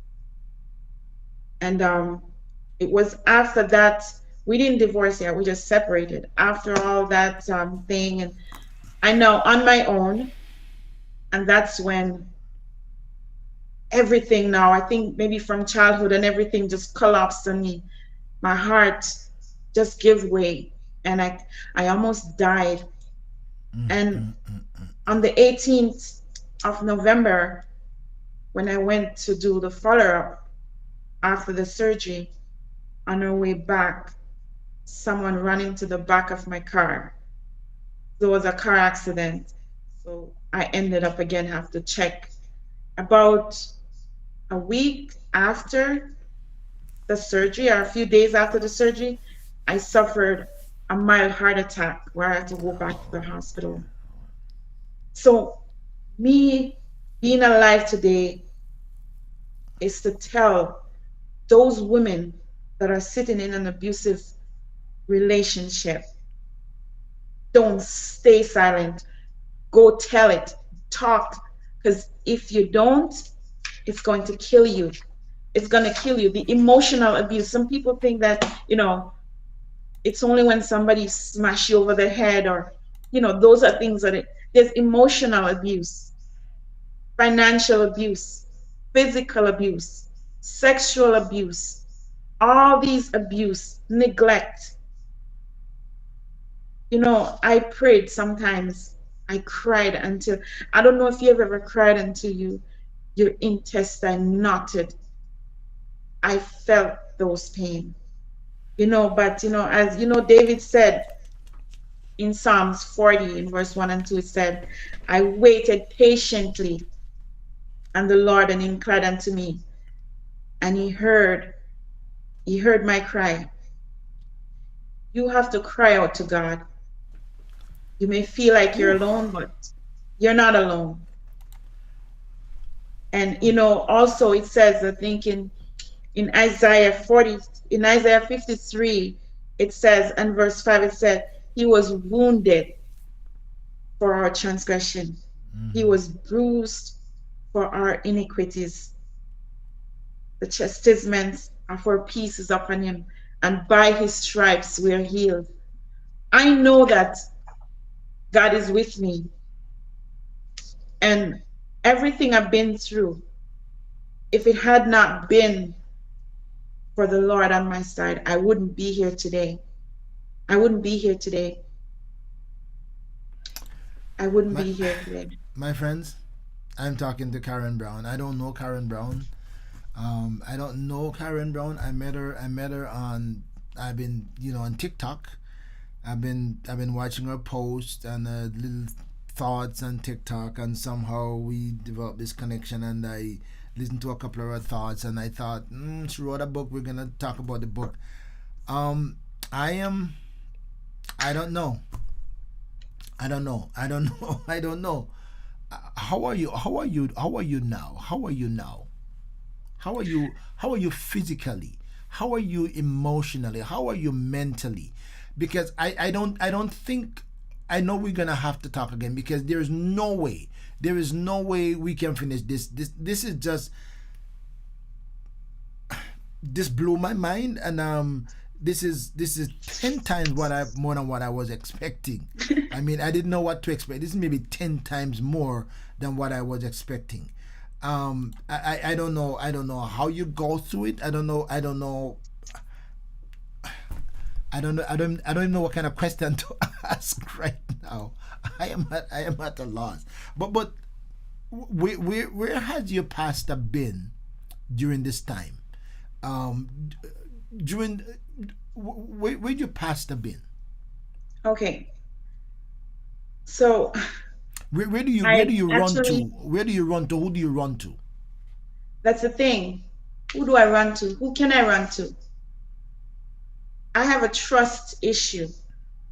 Speaker 2: And it was after that, we didn't divorce yet, we just separated. After all that thing, and I know on my own, and that's when everything now, I think maybe from childhood and everything just collapsed on me. My heart just gave way, and I almost died. And on the 18th of November, when I went to do the follow-up after the surgery, on our way back, someone ran into the back of my car. There was a car accident. So I ended up again have to check. About a week after the surgery, or a few days after the surgery, I suffered a mild heart attack where I had to go back to the hospital. So me being alive today is to tell those women that are sitting in an abusive relationship, don't stay silent. Go tell it, talk, because if you don't, it's going to kill you. It's going to kill you. The emotional abuse. Some people think that, it's only when somebody smash you over the head, or, those are things there's emotional abuse, financial abuse, physical abuse, sexual abuse, all these abuse, neglect. I prayed sometimes. I cried until, I don't know if you've ever cried until your intestine knotted. I felt those pain. But as David said in Psalms 40 in verse 1 and 2, it said, I waited patiently on the Lord, and he cried unto me, and he heard my cry. You have to cry out to God. You may feel like you're alone, but you're not alone. And also it says, I think in Isaiah 53, it says, and verse 5, it said, he was wounded for our transgression. He was bruised for our iniquities. The chastisement of our peace is upon him, and by his stripes we are healed. I know that God is with me, and everything I've been through, if it had not been for the Lord on my side, I wouldn't be here today. I wouldn't be here today. I wouldn't be here today.
Speaker 1: My friends, I'm talking to Karen Brown. I don't know Karen Brown. I don't know Karen Brown. I met her on. I've been on TikTok. I've been watching her post and little thoughts on TikTok, and somehow we developed this connection. And I listened to a couple of her thoughts, and I thought, she wrote a book. We're gonna talk about the book. I am. I don't know. I don't know. I don't know. I don't know. How are you? How are you? How are you now? How are you now? How are you? How are you physically? How are you emotionally? How are you mentally? Because I don't think, I know we're gonna have to talk again, because there is no way we can finish this. This is just, this blew my mind, and this is 10 times more than what I was expecting. I mean, I didn't know what to expect. This is maybe 10 times more than what I was expecting. I don't know how you go through it. I don't even know what kind of question to ask right now. I am at a loss. But where has your pastor been during this time? Where'd your pastor been?
Speaker 2: Okay. So
Speaker 1: where do you run to? Where do you run to? Who do you run to?
Speaker 2: That's the thing. Who do I run to? Who can I run to? I have a trust issue.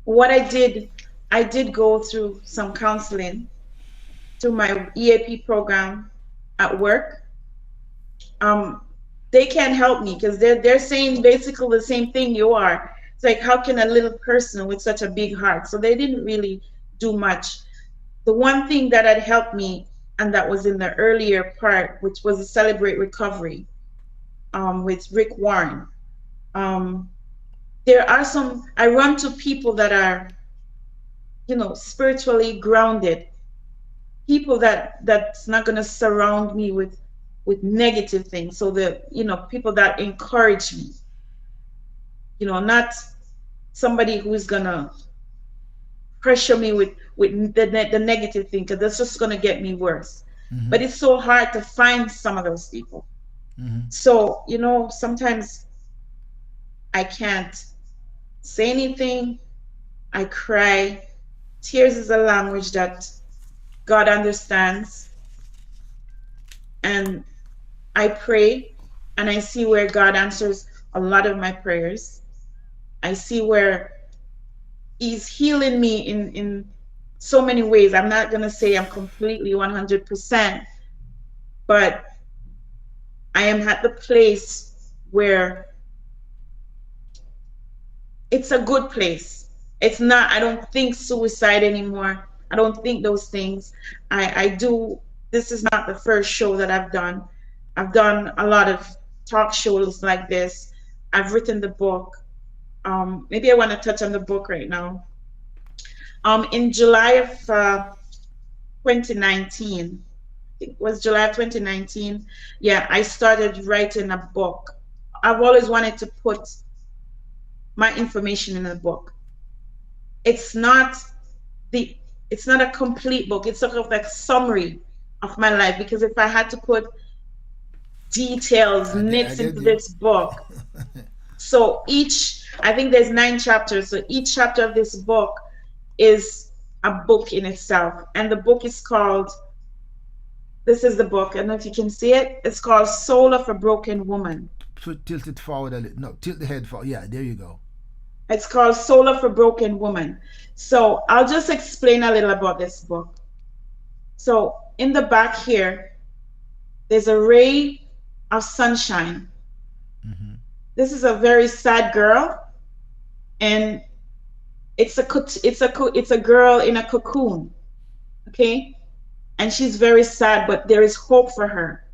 Speaker 2: What I did go through some counseling through my EAP program at work. They can't help me because they're saying basically the same thing you are. It's like, how can a little person with such a big heart? So they didn't really do much. The one thing that had helped me, and that was in the earlier part, which was a Celebrate Recovery with Rick Warren. There are some, I run to people that are, spiritually grounded, people that's not going to surround me with negative things. So people that encourage me, not somebody who's going to pressure me with the negative thing, because that's just going to get me worse. Mm-hmm. But it's so hard to find some of those people. Mm-hmm. So, sometimes I can't say anything. I cry. Tears is a language that God understands. And I pray, and I see where God answers a lot of my prayers. I see where He's healing me in so many ways. I'm not going to say I'm completely 100%, but I am at the place where it's a good place. It's not, I don't think suicide anymore. I don't think those things. This is not the first show that I've done. I've done a lot of talk shows like this. I've written the book. Maybe I want to touch on the book right now. In July of 2019, it was July of 2019. Yeah, I started writing a book. I've always wanted to put my information in a book. It's not a complete book. It's sort of like a summary of my life, because if I had to put details, nits into this book, so I think there's 9 chapters. So each chapter of this book is a book in itself. And the book is called, this is the book, I don't know if you can see it. It's called Soul of a Broken Woman.
Speaker 1: So tilt it forward a little. No, tilt the head forward. Yeah, there you go.
Speaker 2: It's called Soul of a Broken Woman. So I'll just explain a little about this book. So in the back here, there's a ray of sunshine. Mm-hmm. This is a very sad girl, and it's a girl in a cocoon, okay? And she's very sad, but there is hope for her.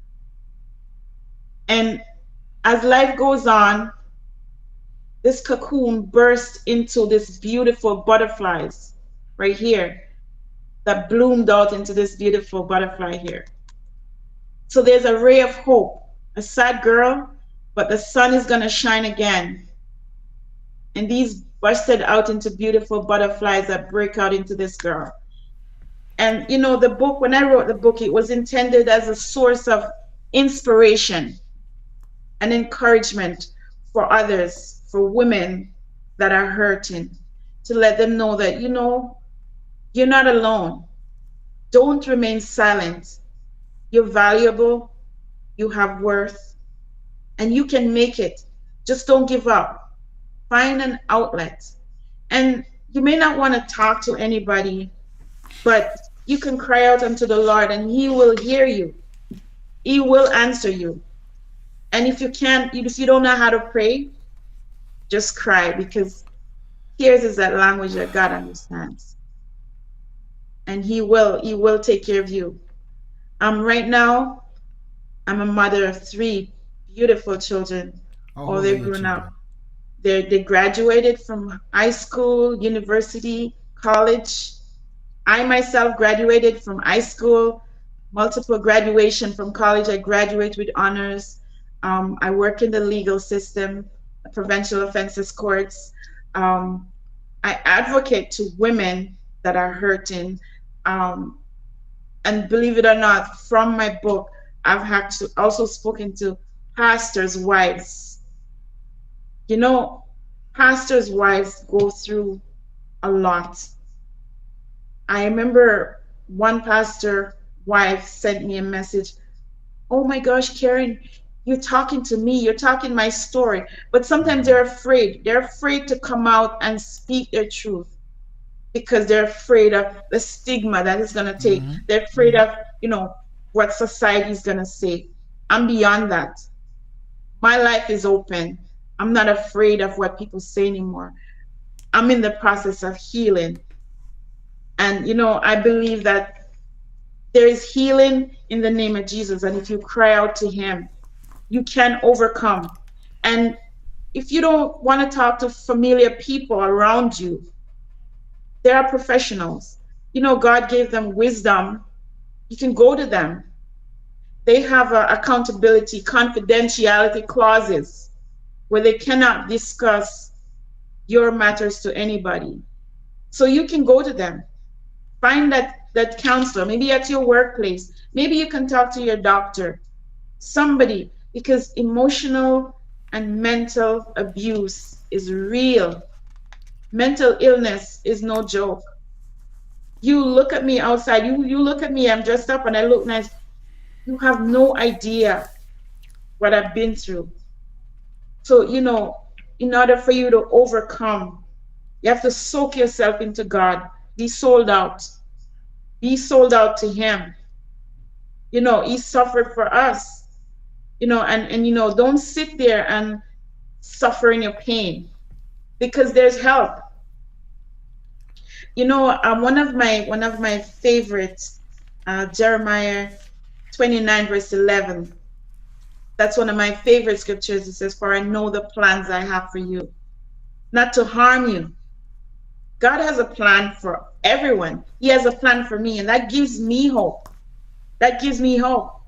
Speaker 2: And as life goes on, this cocoon bursts into this beautiful butterflies right here that bloomed out into this beautiful butterfly here. So there's a ray of hope, a sad girl, but the sun is going to shine again. And these bursted out into beautiful butterflies that break out into this girl. And the book, when I wrote the book, it was intended as a source of inspiration and encouragement for others, for women that are hurting, to let them know that, you're not alone. Don't remain silent. You're valuable, you have worth, and you can make it. Just don't give up. Find an outlet. And you may not want to talk to anybody, but you can cry out unto the Lord and He will hear you. He will answer you. And if you can't, if you don't know how to pray, just cry, because tears is that language that God understands. And He will take care of you. Right now, I'm a mother of 3 beautiful children.
Speaker 1: How
Speaker 2: All
Speaker 1: old are
Speaker 2: they're
Speaker 1: your
Speaker 2: grown up.
Speaker 1: children?
Speaker 2: They graduated from high school, university, college. I myself graduated from high school, multiple graduation from college. I graduate with honors. I work in the legal system, provincial offenses courts. Um, I advocate to women that are hurting. Um, and believe it or not, from my book, I've also spoken to pastors' wives. You know, pastors' wives go through a lot. I remember one pastor wife sent me a message. Oh my gosh, Karen, you're talking to me, you're talking my story. But sometimes they're afraid. They're afraid to come out and speak their truth because they're afraid of the stigma that it's going to take.
Speaker 1: Mm-hmm.
Speaker 2: They're afraid of, what society is going to say. I'm beyond that. My life is open. I'm not afraid of what people say anymore. I'm in the process of healing. And, I believe that there is healing in the name of Jesus. And if you cry out to Him, you can overcome. And if you don't want to talk to familiar people around you, there are professionals. God gave them wisdom. You can go to them. They have accountability, confidentiality clauses where they cannot discuss your matters to anybody. So you can go to them. Find that counselor, maybe at your workplace. Maybe you can talk to your doctor, somebody, because emotional and mental abuse is real. Mental illness is no joke. You look at me outside, you look at me, I'm dressed up and I look nice. You have no idea what I've been through. So, in order for you to overcome, you have to soak yourself into God. Be sold out. Be sold out to Him. He suffered for us. And don't sit there and suffer in your pain, because there's help. One of my favorites, Jeremiah 29 verse 11. That's one of my favorite scriptures. It says, "For I know the plans I have for you, not to harm you." God has a plan for everyone. He has a plan for me, and that gives me hope. That gives me hope.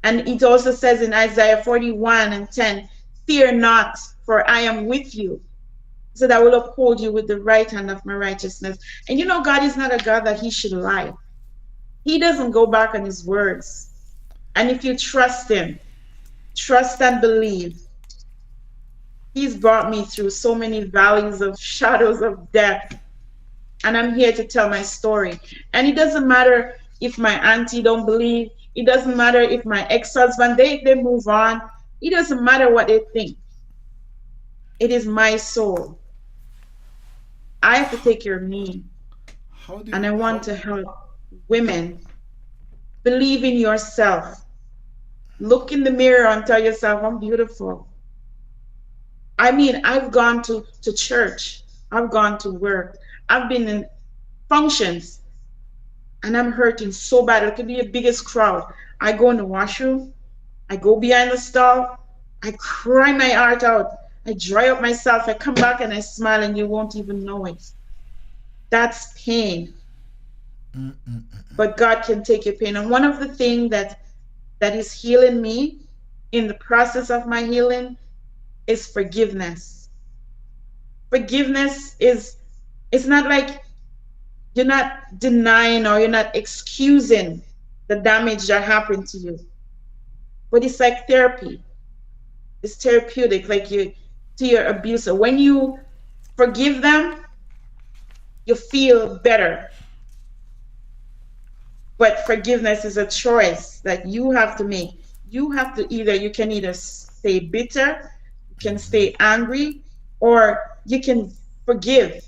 Speaker 2: And it also says in Isaiah 41 and 10, "Fear not, for I am with you, so that I will uphold you with the right hand of my righteousness." And God is not a God that He should lie. He doesn't go back on His words. And if you trust Him, trust and believe. He's brought me through so many valleys of shadows of death. And I'm here to tell my story. And it doesn't matter if my auntie don't believe. It doesn't matter if my ex-husband, they move on. It doesn't matter what they think. It is my soul. I have to take care of me. And I want to help women. Believe in yourself. Look in the mirror and tell yourself, I'm beautiful. I mean, I've gone to church. I've gone to work. I've been in functions. And I'm hurting so bad. It could be the biggest crowd. I go in the washroom. I go behind the stall. I cry my heart out. I dry up myself. I come back and I smile and you won't even know it. That's pain. But God can take your pain. And one of the things that is healing me in the process of my healing is forgiveness. Forgiveness it's not like you're not denying or you're not excusing the damage that happened to you. But it's like therapy. It's therapeutic, like to your abuser. When you forgive them, you feel better. But forgiveness is a choice that you have to make. You have to either, you can either stay bitter, you can stay angry, or you can forgive.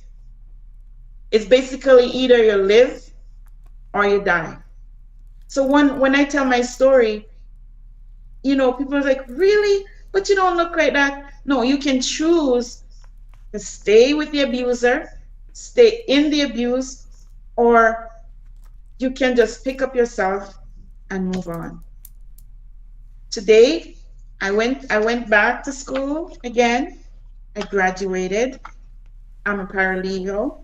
Speaker 2: It's basically either you live or you die. So when I tell my story, people are like, really? But you don't look like that. No, you can choose to stay with the abuser, stay in the abuse, or you can just pick up yourself and move on. Today, I went back to school again. I graduated. I'm a paralegal.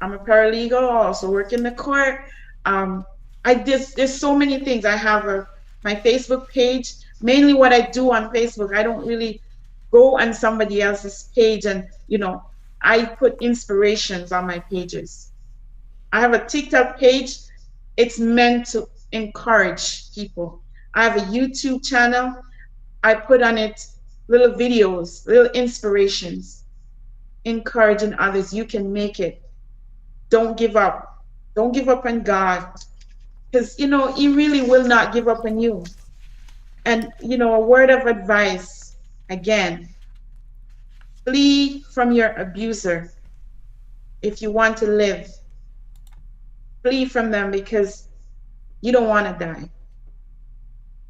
Speaker 2: I also work in the court. Um, there's so many things. I have my Facebook page. Mainly what I do on Facebook, I don't really go on somebody else's page, and I put inspirations on my pages. I have a TikTok page. It's meant to encourage people. I have a YouTube channel. I put on it little videos, little inspirations, encouraging others. You can make it. Don't give up. Don't give up on God, because He really will not give up on you. And a word of advice again: flee from your abuser if you want to live. Flee from them because you don't want to die.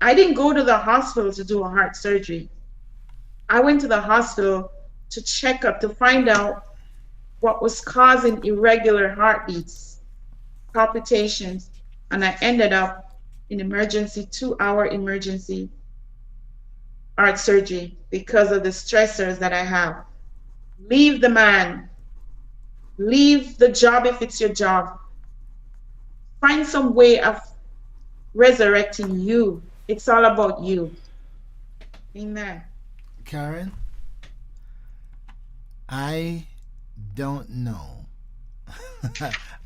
Speaker 2: I didn't go to the hospital to do a heart surgery. I went to the hospital to check up to find out what was causing irregular heartbeats, palpitations, and I ended up in emergency, 2-hour emergency heart surgery because of the stressors that I have. Leave the man. Leave the job if it's your job. Find some way of resurrecting you. It's all about you. Amen.
Speaker 1: Karen, I don't know.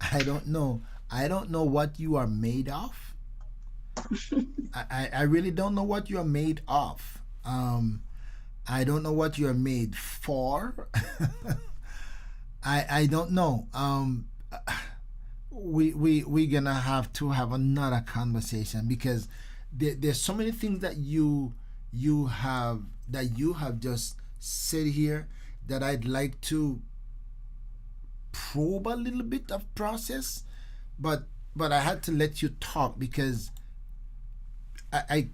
Speaker 1: I don't know. I don't know what you are made of. I really don't know what you are made of. I don't know what you are made for. I don't know. We gonna have to have another conversation because there's so many things that you have just said here that I'd like to probe a little bit of process, but I had to let you talk because I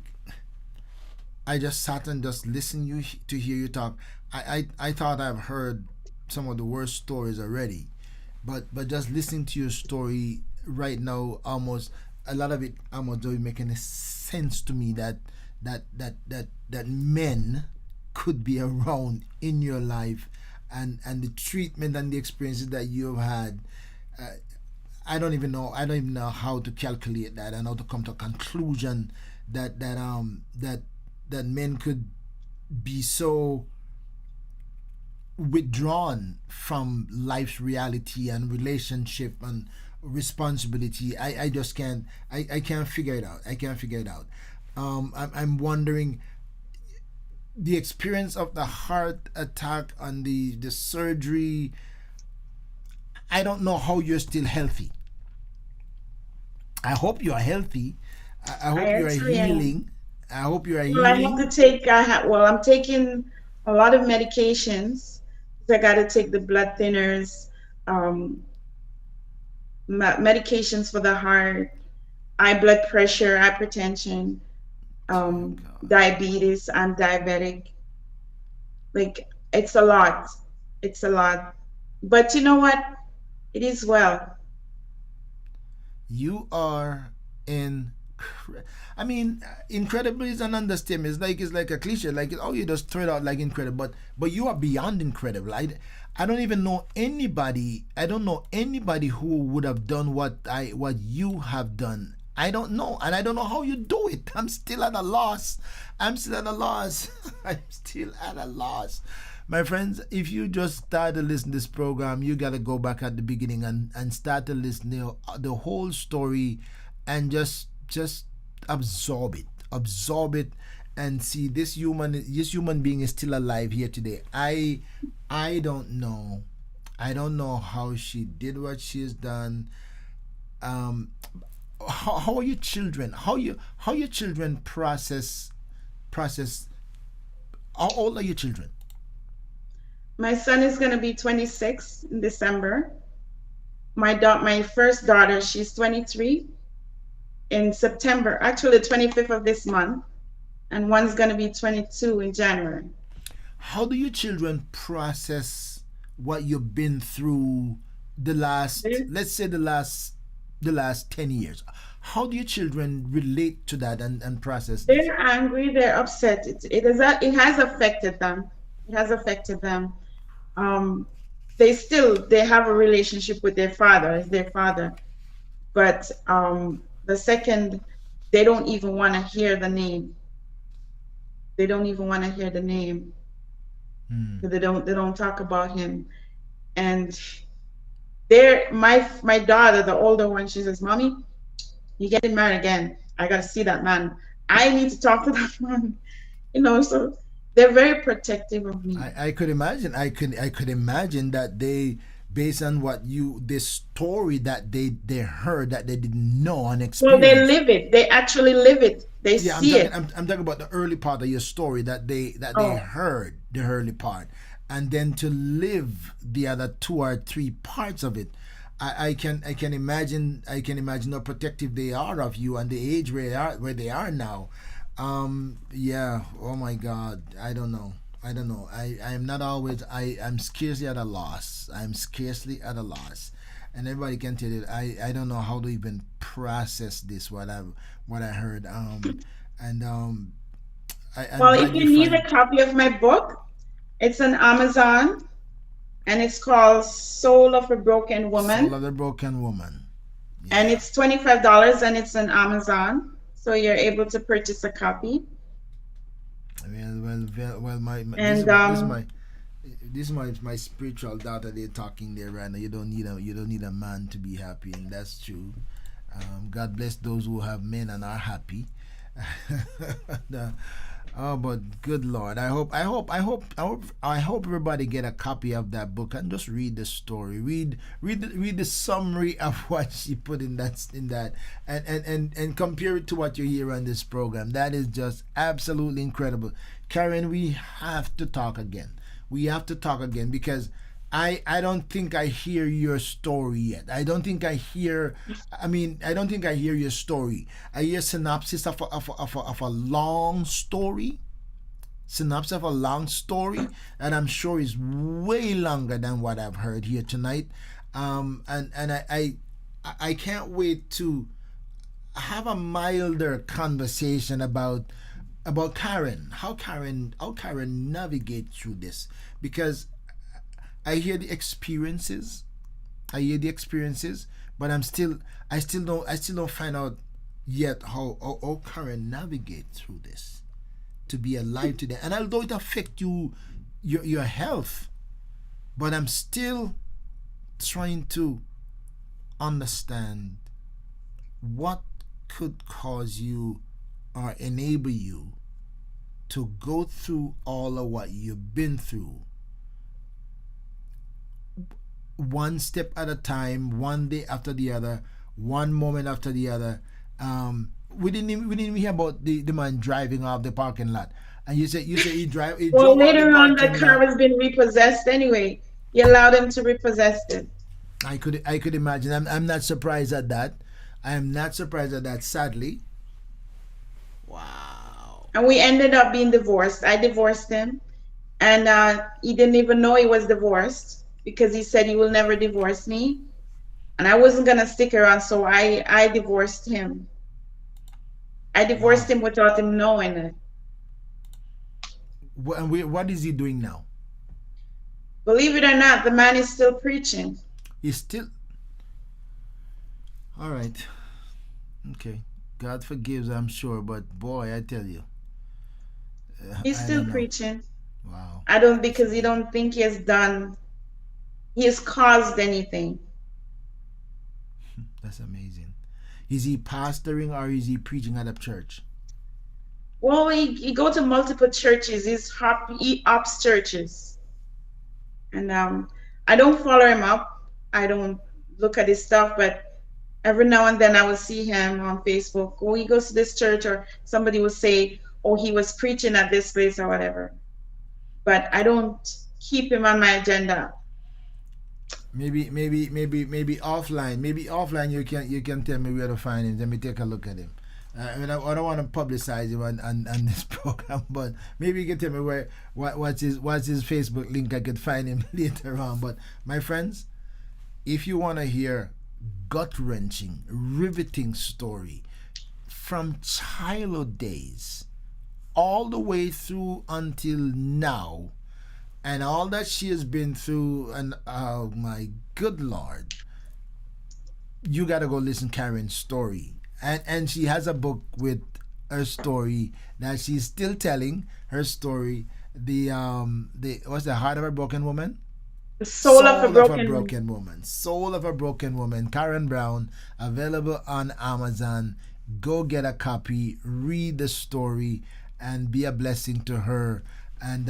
Speaker 1: just sat and just listened to hear you talk. I thought I've heard some of the worst stories already, but just listening to your story right now, almost a lot of it almost doesn't make any sense to me that men could be around in your life and the treatment and the experiences that you've had. I don't even know how to calculate that and how to come to a conclusion that men could be so withdrawn from life's reality and relationship and responsibility. I just can't. I can't figure it out. I'm wondering the experience of the heart attack and the surgery. I don't know how you're still healthy. I hope you are healthy. I hope you are healing. I hope you are
Speaker 2: Well, I have
Speaker 1: healing.
Speaker 2: to take. I'm taking a lot of medications. I got to take the blood thinners, um, medications for the heart, high blood pressure, hypertension, diabetes. I'm diabetic. Like, it's a lot. It's a lot. But you know what? It is well.
Speaker 1: You are in. I mean, incredible is an understatement. It's like a cliche. Like, oh, you just throw it out like incredible, but you are beyond incredible. I don't even know anybody. I don't know anybody who would have done what you have done. I don't know, and I don't know how you do it. I'm still at a loss. I'm still at a loss. I'm still at a loss. My friends, if you just start to listen to this program, you gotta go back at the beginning and start to listen to the whole story and just absorb it and see this human being is still alive here today. I don't know. I don't know how she did what she's done. um how are your children? How your children process? How old are your children?
Speaker 2: My son is going to be 26 in December. My first daughter, she's 23 in September, actually the 25th of this month, and one's going to be 22 in January.
Speaker 1: How do your children process what you've been through the last, let's say the last 10 years? How do your children relate to that and process this?
Speaker 2: They're angry, they're upset. It has affected them. It has affected them. They have a relationship with their father as their father, but the second they don't even want to hear the name. They don't even want to hear the name. They don't talk about him. And my daughter, the older one, she says, "Mommy, you're getting married again. I gotta see that man. I need to talk to that man." So they're very protective of me.
Speaker 1: I could imagine. I could imagine that they, based on what this story that they heard that they didn't know and
Speaker 2: Well, they
Speaker 1: experienced.
Speaker 2: live it. They actually live it. They
Speaker 1: Yeah,
Speaker 2: see it.
Speaker 1: I'm talking about the early part of your story that they
Speaker 2: Oh.
Speaker 1: heard the early part, and then to live the other two or three parts of it. I can imagine how protective they are of you and the age where they are now. Yeah. Oh my God. I don't know. I am not always. I'm scarcely at a loss. I'm scarcely at a loss, and everybody can tell you. I don't know how to even process this. What I heard. And I'm
Speaker 2: Well, if
Speaker 1: glad
Speaker 2: you
Speaker 1: you
Speaker 2: need
Speaker 1: find
Speaker 2: a copy of my book, it's on Amazon, and it's called Soul of a Broken Woman.
Speaker 1: Soul of the Broken Woman.
Speaker 2: And it's $25, and it's on Amazon, so you're able to purchase a copy.
Speaker 1: Well,
Speaker 2: And
Speaker 1: this is my spiritual daughter. They're talking there right now. You don't need a man to be happy, and that's true. God bless those who have men and are happy. Oh, but good Lord, I hope everybody get a copy of that book and just read the story. Read the summary of what she put in that, and compare it to what you hear on this program. That is just absolutely incredible. Karen, we have to talk again. We have to talk again because I don't think I hear your story yet. I don't think I hear your story. I hear synopsis of a long story. Synopsis of a long story, and I'm sure is way longer than what I've heard here tonight. And I can't wait to have a milder conversation about Karen, how Karen navigates through this, because I hear the experiences, but I still don't find out yet how Karen navigates through this to be alive today. And although it affects your health, but I'm still trying to understand what could cause you or enable you to go through all of what you've been through, one step at a time, one day after the other, one moment after the other. We didn't even hear about the man driving off the parking lot, and you said he drove.
Speaker 2: Well,
Speaker 1: Drove
Speaker 2: later on,
Speaker 1: the
Speaker 2: the car has been repossessed anyway. You allowed him to repossess it.
Speaker 1: I could imagine. I'm not surprised at that. I am not surprised at that. Sadly. Wow.
Speaker 2: And we ended up being divorced. I divorced him, and he didn't even know he was divorced because he said he will never divorce me, and I wasn't gonna stick around, so I divorced him. I divorced him without him knowing it.
Speaker 1: What is he doing now?
Speaker 2: Believe it or not, the man is still preaching.
Speaker 1: He's still. All right. Okay. God forgives, I'm sure, but boy, I tell you.
Speaker 2: He's still preaching.
Speaker 1: Wow.
Speaker 2: Because he don't think he has caused anything.
Speaker 1: That's amazing. Is he pastoring or is he preaching at a church?
Speaker 2: Well, he go to multiple churches. He ops churches, and I don't follow him up. I don't look at his stuff, but every now and then I would see him on Facebook. Oh, he goes to this church, or somebody would say, oh, he was preaching at this place or whatever. But I don't keep him on my agenda.
Speaker 1: Maybe offline. Maybe offline you can tell me where to find him. Let me take a look at him. I mean, I don't want to publicize him on this program, but maybe you can tell me what's his Facebook link. I could find him later on. But my friends, if you want to hear gut wrenching, riveting story from childhood days all the way through until now, and all that she has been through, and oh my good Lord, you gotta go listen Karen's story. And she has a book with her story that she's still telling her story. The what's the heart of a broken woman?
Speaker 2: The soul of a broken
Speaker 1: woman. Soul of a broken woman. Karen Brown, available on Amazon. Go get a copy, read the story, and be a blessing to her. And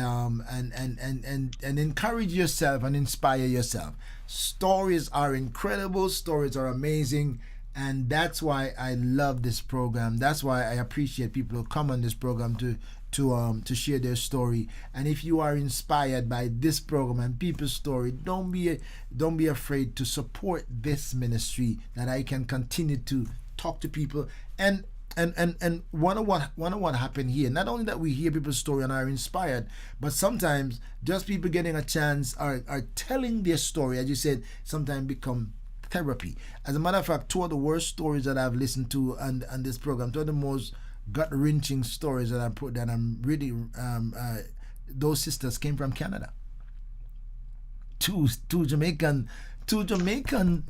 Speaker 1: encourage yourself and inspire yourself. Stories are incredible. Stories are amazing. And that's why I love this program. That's why I appreciate people who come on this program to share their story. And if you are inspired by this program and people's story, don't be afraid to support this ministry, that I can continue to talk to people and one of what happened here. Not only that we hear people's story and are inspired, but sometimes just people getting a chance are telling their story, as you said, sometimes become therapy. As a matter of fact, two of the worst stories that I've listened to on this program, two of the most gut-wrenching stories that I'm really those sisters came from Canada. Two Jamaican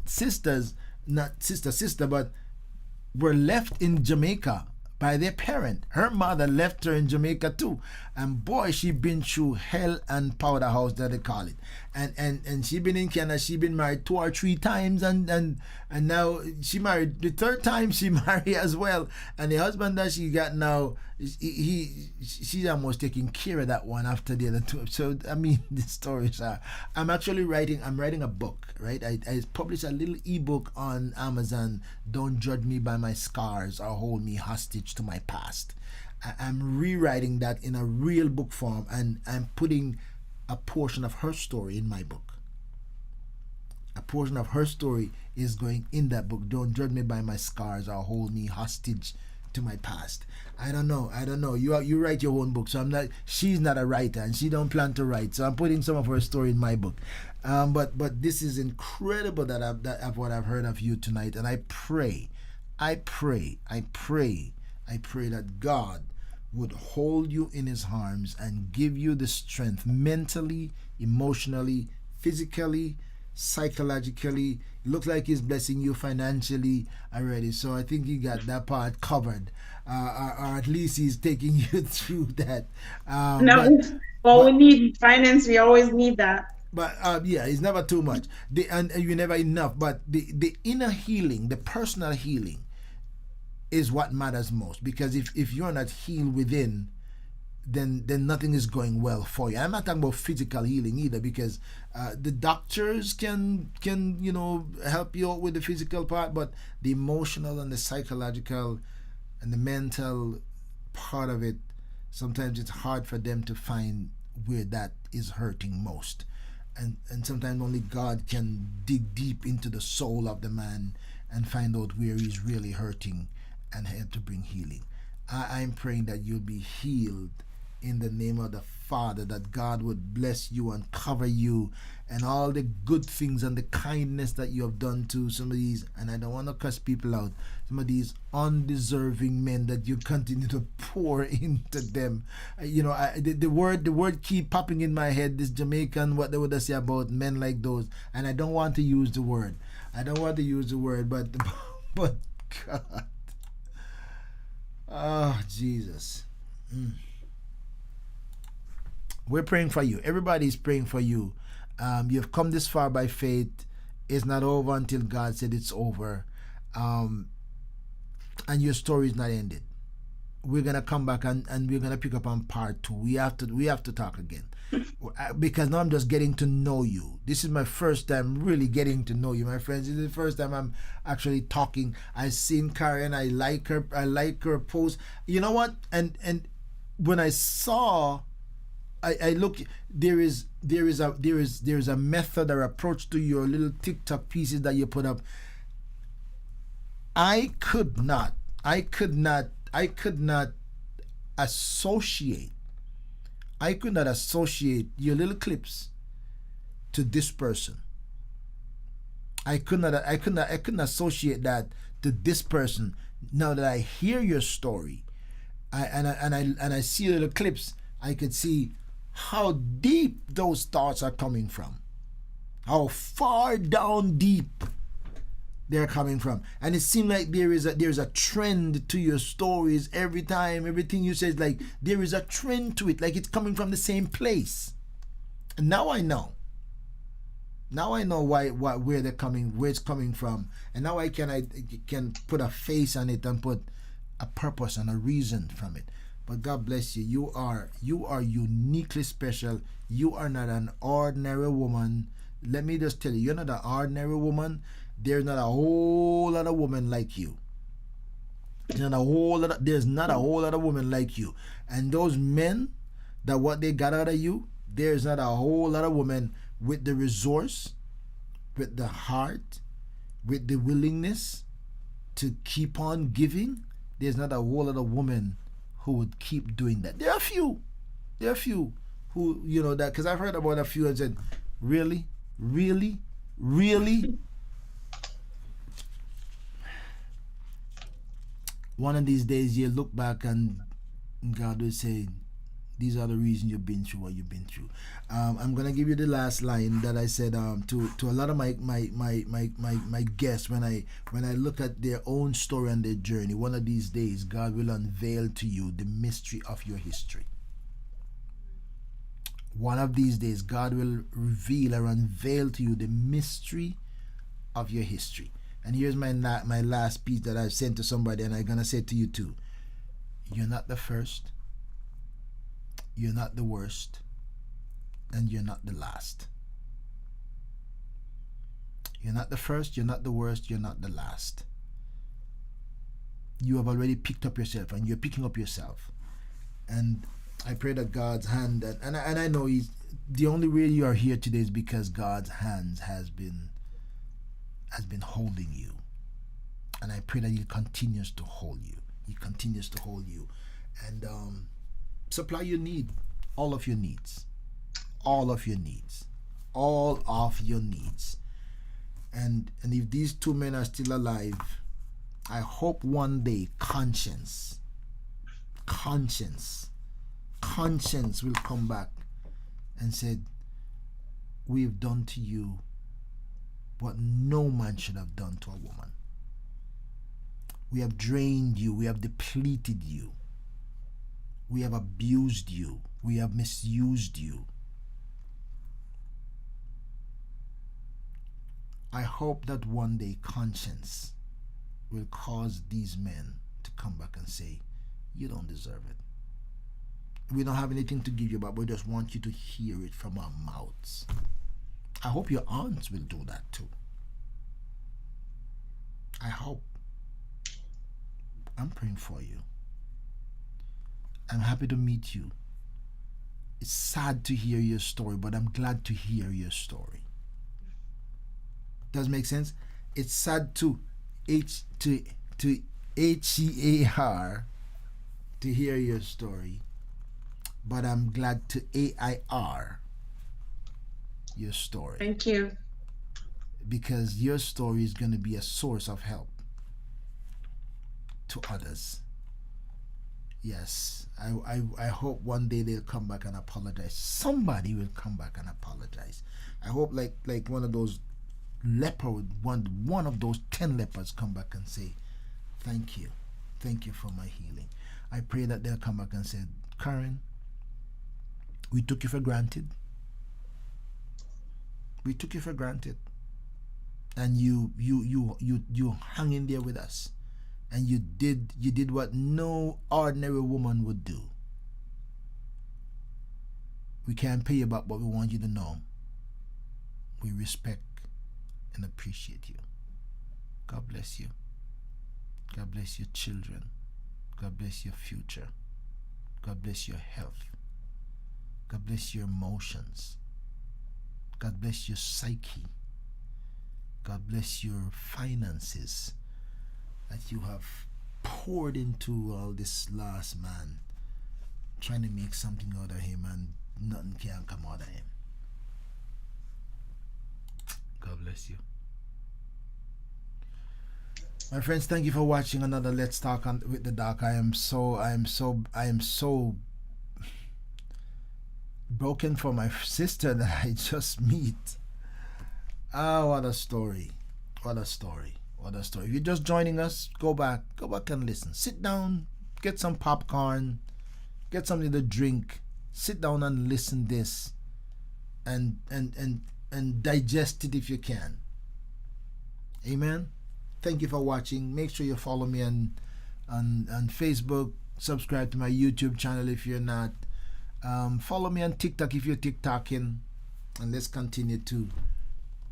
Speaker 1: sisters, not sister, but were left in Jamaica by their parent. Her mother left her in Jamaica too, and boy, she been through hell and powder house, that they call it. And she been in Canada. She been married 2 or 3 times, and now she married the 3rd time she married as well. And the husband that she got now, she's almost taking care of that one after the other 2. So I mean, the stories are. I'm writing a book, right? I published a little ebook on Amazon. Don't judge me by my scars or hold me hostage to my past. I'm rewriting that in a real book form, and I'm putting a portion of her story in my book. A portion of her story is going in that book. Don't judge me by my scars or hold me hostage to my past. I don't know. You write your own book, so I'm not. She's not a writer, and she don't plan to write. So I'm putting some of her story in my book. But this is incredible that what I've heard of you tonight, and I pray that God would hold you in his arms and give you the strength mentally, emotionally, physically, psychologically. It looks like he's blessing you financially already, so I think you got that part covered, or at least he's taking you through that.
Speaker 2: We need finance. We always need that.
Speaker 1: But yeah, it's never too much. And you're never enough. But the inner healing, the personal healing, is what matters most, because if you're not healed within, then nothing is going well for you. I'm not talking about physical healing either, because the doctors can help you out with the physical part, but the emotional and the psychological and the mental part of it, sometimes it's hard for them to find where that is hurting most, and sometimes only God can dig deep into the soul of the man and find out where he's really hurting and help to bring healing. I'm praying that you'll be healed in the name of the Father, that God would bless you and cover you, and all the good things and the kindness that you have done to some of these, and I don't want to cuss people out, some of these undeserving men that you continue to pour into them. The word keep popping in my head, this Jamaican, what they would say about men like those, and I don't want to use the word. But God. Oh, Jesus. We're praying for you. Everybody's praying for you. You've come this far by faith. It's not over until God said it's over. And your story is not ended. we're gonna come back and we're gonna pick up on part two. We have to talk again. Because now I'm just getting to know you. This is my first time really getting to know you, my friends. This is the first time I'm actually talking. I've seen Karen. I like her. I like her post. You know what? And when I saw, I look. There is a method or approach to your little TikTok pieces that you put up. I could not associate. I could not associate your little clips to this person. I couldn't associate that to this person. Now that I hear your story, I see your little clips, I could see how deep those thoughts are coming from. How far down deep they're coming from. And it seems like there's a trend to your stories every time. Everything you say is like there is a trend to it, like it's coming from the same place. And now I know where they're coming, where it's coming from. And now I can put a face on it and put a purpose and a reason from it. But God bless you. You are uniquely special. You are not an ordinary woman. Let me just tell you, you're not an ordinary woman. There's not a whole lot of women like you. There's not a whole lot of women like you. And those men, that what they got out of you, there's not a whole lot of women with the resource, with the heart, with the willingness to keep on giving. There's not a whole lot of women who would keep doing that. There are a few who, that, because I've heard about a few and said, really? One of these days you look back and God will say, these are the reasons you've been through what you've been through. I'm gonna give you the last line that I said to a lot of my guests when I look at their own story and their journey. One of these days God will unveil to you the mystery of your history. One of these days God will reveal or unveil to you the mystery of your history. And here's my last piece that I've sent to somebody, and I'm gonna say to you too. You're not the first, you're not the worst, and you're not the last. You're not the first, you're not the worst, you're not the last. You have already picked up yourself, and you're picking up yourself. And I pray that God's hand, and I know the only way you are here today is because God's hands has been holding you. And I pray that He continues to hold you. He continues to hold you. And supply your need, all of your needs. All of your needs. All of your needs. And if these two men are still alive, I hope one day conscience will come back and said, we've done to you what no man should have done to a woman. We have drained you. We have depleted you. We have abused you. We have misused you. I hope that one day conscience will cause these men to come back and say, you don't deserve it. We don't have anything to give you, but we just want you to hear it from our mouths. I hope your aunts will do that too. I hope. I'm praying for you. I'm happy to meet you. It's sad to hear your story, but I'm glad to hear your story. Does it make sense? It's sad to HEAR to hear your story, but I'm glad to AIR your story.
Speaker 2: Thank you.
Speaker 1: Because your story is going to be a source of help to others. Yes, I hope one day they'll come back and apologize. Somebody will come back and apologize. I hope like one of those one of those 10 lepers come back and say, thank you for my healing. I pray that they'll come back and say, Karen, we took you for granted. We took you for granted. And you hung in there with us. and you did what no ordinary woman would do. We can't pay you back, but we want you to know we respect and appreciate you. God bless you. God bless your children. God bless your future. God bless your health. God bless your emotions. God bless your psyche. God bless your finances that you have poured into all this last man, trying to make something out of him, and nothing can come out of him. God bless you. My friends, thank you for watching another Let's Talk with the Doc. I am so broken for my sister that I just meet. What a story. What a story. What a story. If you're just joining us, go back and listen. Sit down, get some popcorn, get something to drink, sit down and listen this and digest it if you can. Amen. Thank you for watching. Make sure you follow me on Facebook. Subscribe to my YouTube channel if you're not. Follow me on TikTok if you're TikToking. And let's continue to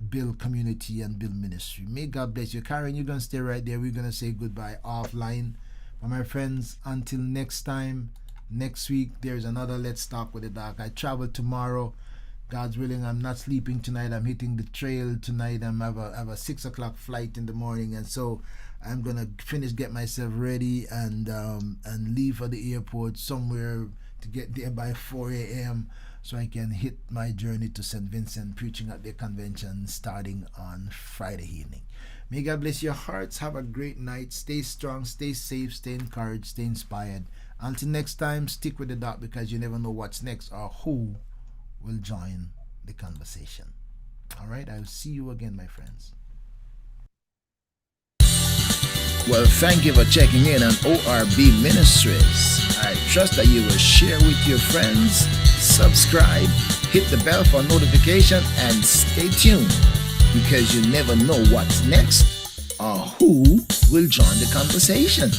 Speaker 1: build community and build ministry. May God bless you. Karen, you're going to stay right there. We're going to say goodbye offline. But my friends, until next time, next week, there's another Let's Talk with the Doc. I travel tomorrow. God's willing, I'm not sleeping tonight. I'm hitting the trail tonight. I have a 6 o'clock flight in the morning, and so I'm gonna get myself ready and leave for the airport somewhere to get there by 4 a.m. so I can hit my journey to St. Vincent, preaching at their convention starting on Friday evening. May God bless your hearts. Have a great night. Stay strong, stay safe, stay encouraged, stay inspired. Until next time, stick with the Doc, because you never know what's next or who will join the conversation. All right, I'll see you again, my friends. Well, thank you for checking in on ORB Ministries. I trust that you will share with your friends, subscribe, hit the bell for notification, and stay tuned, because you never know what's next or who will join the conversation.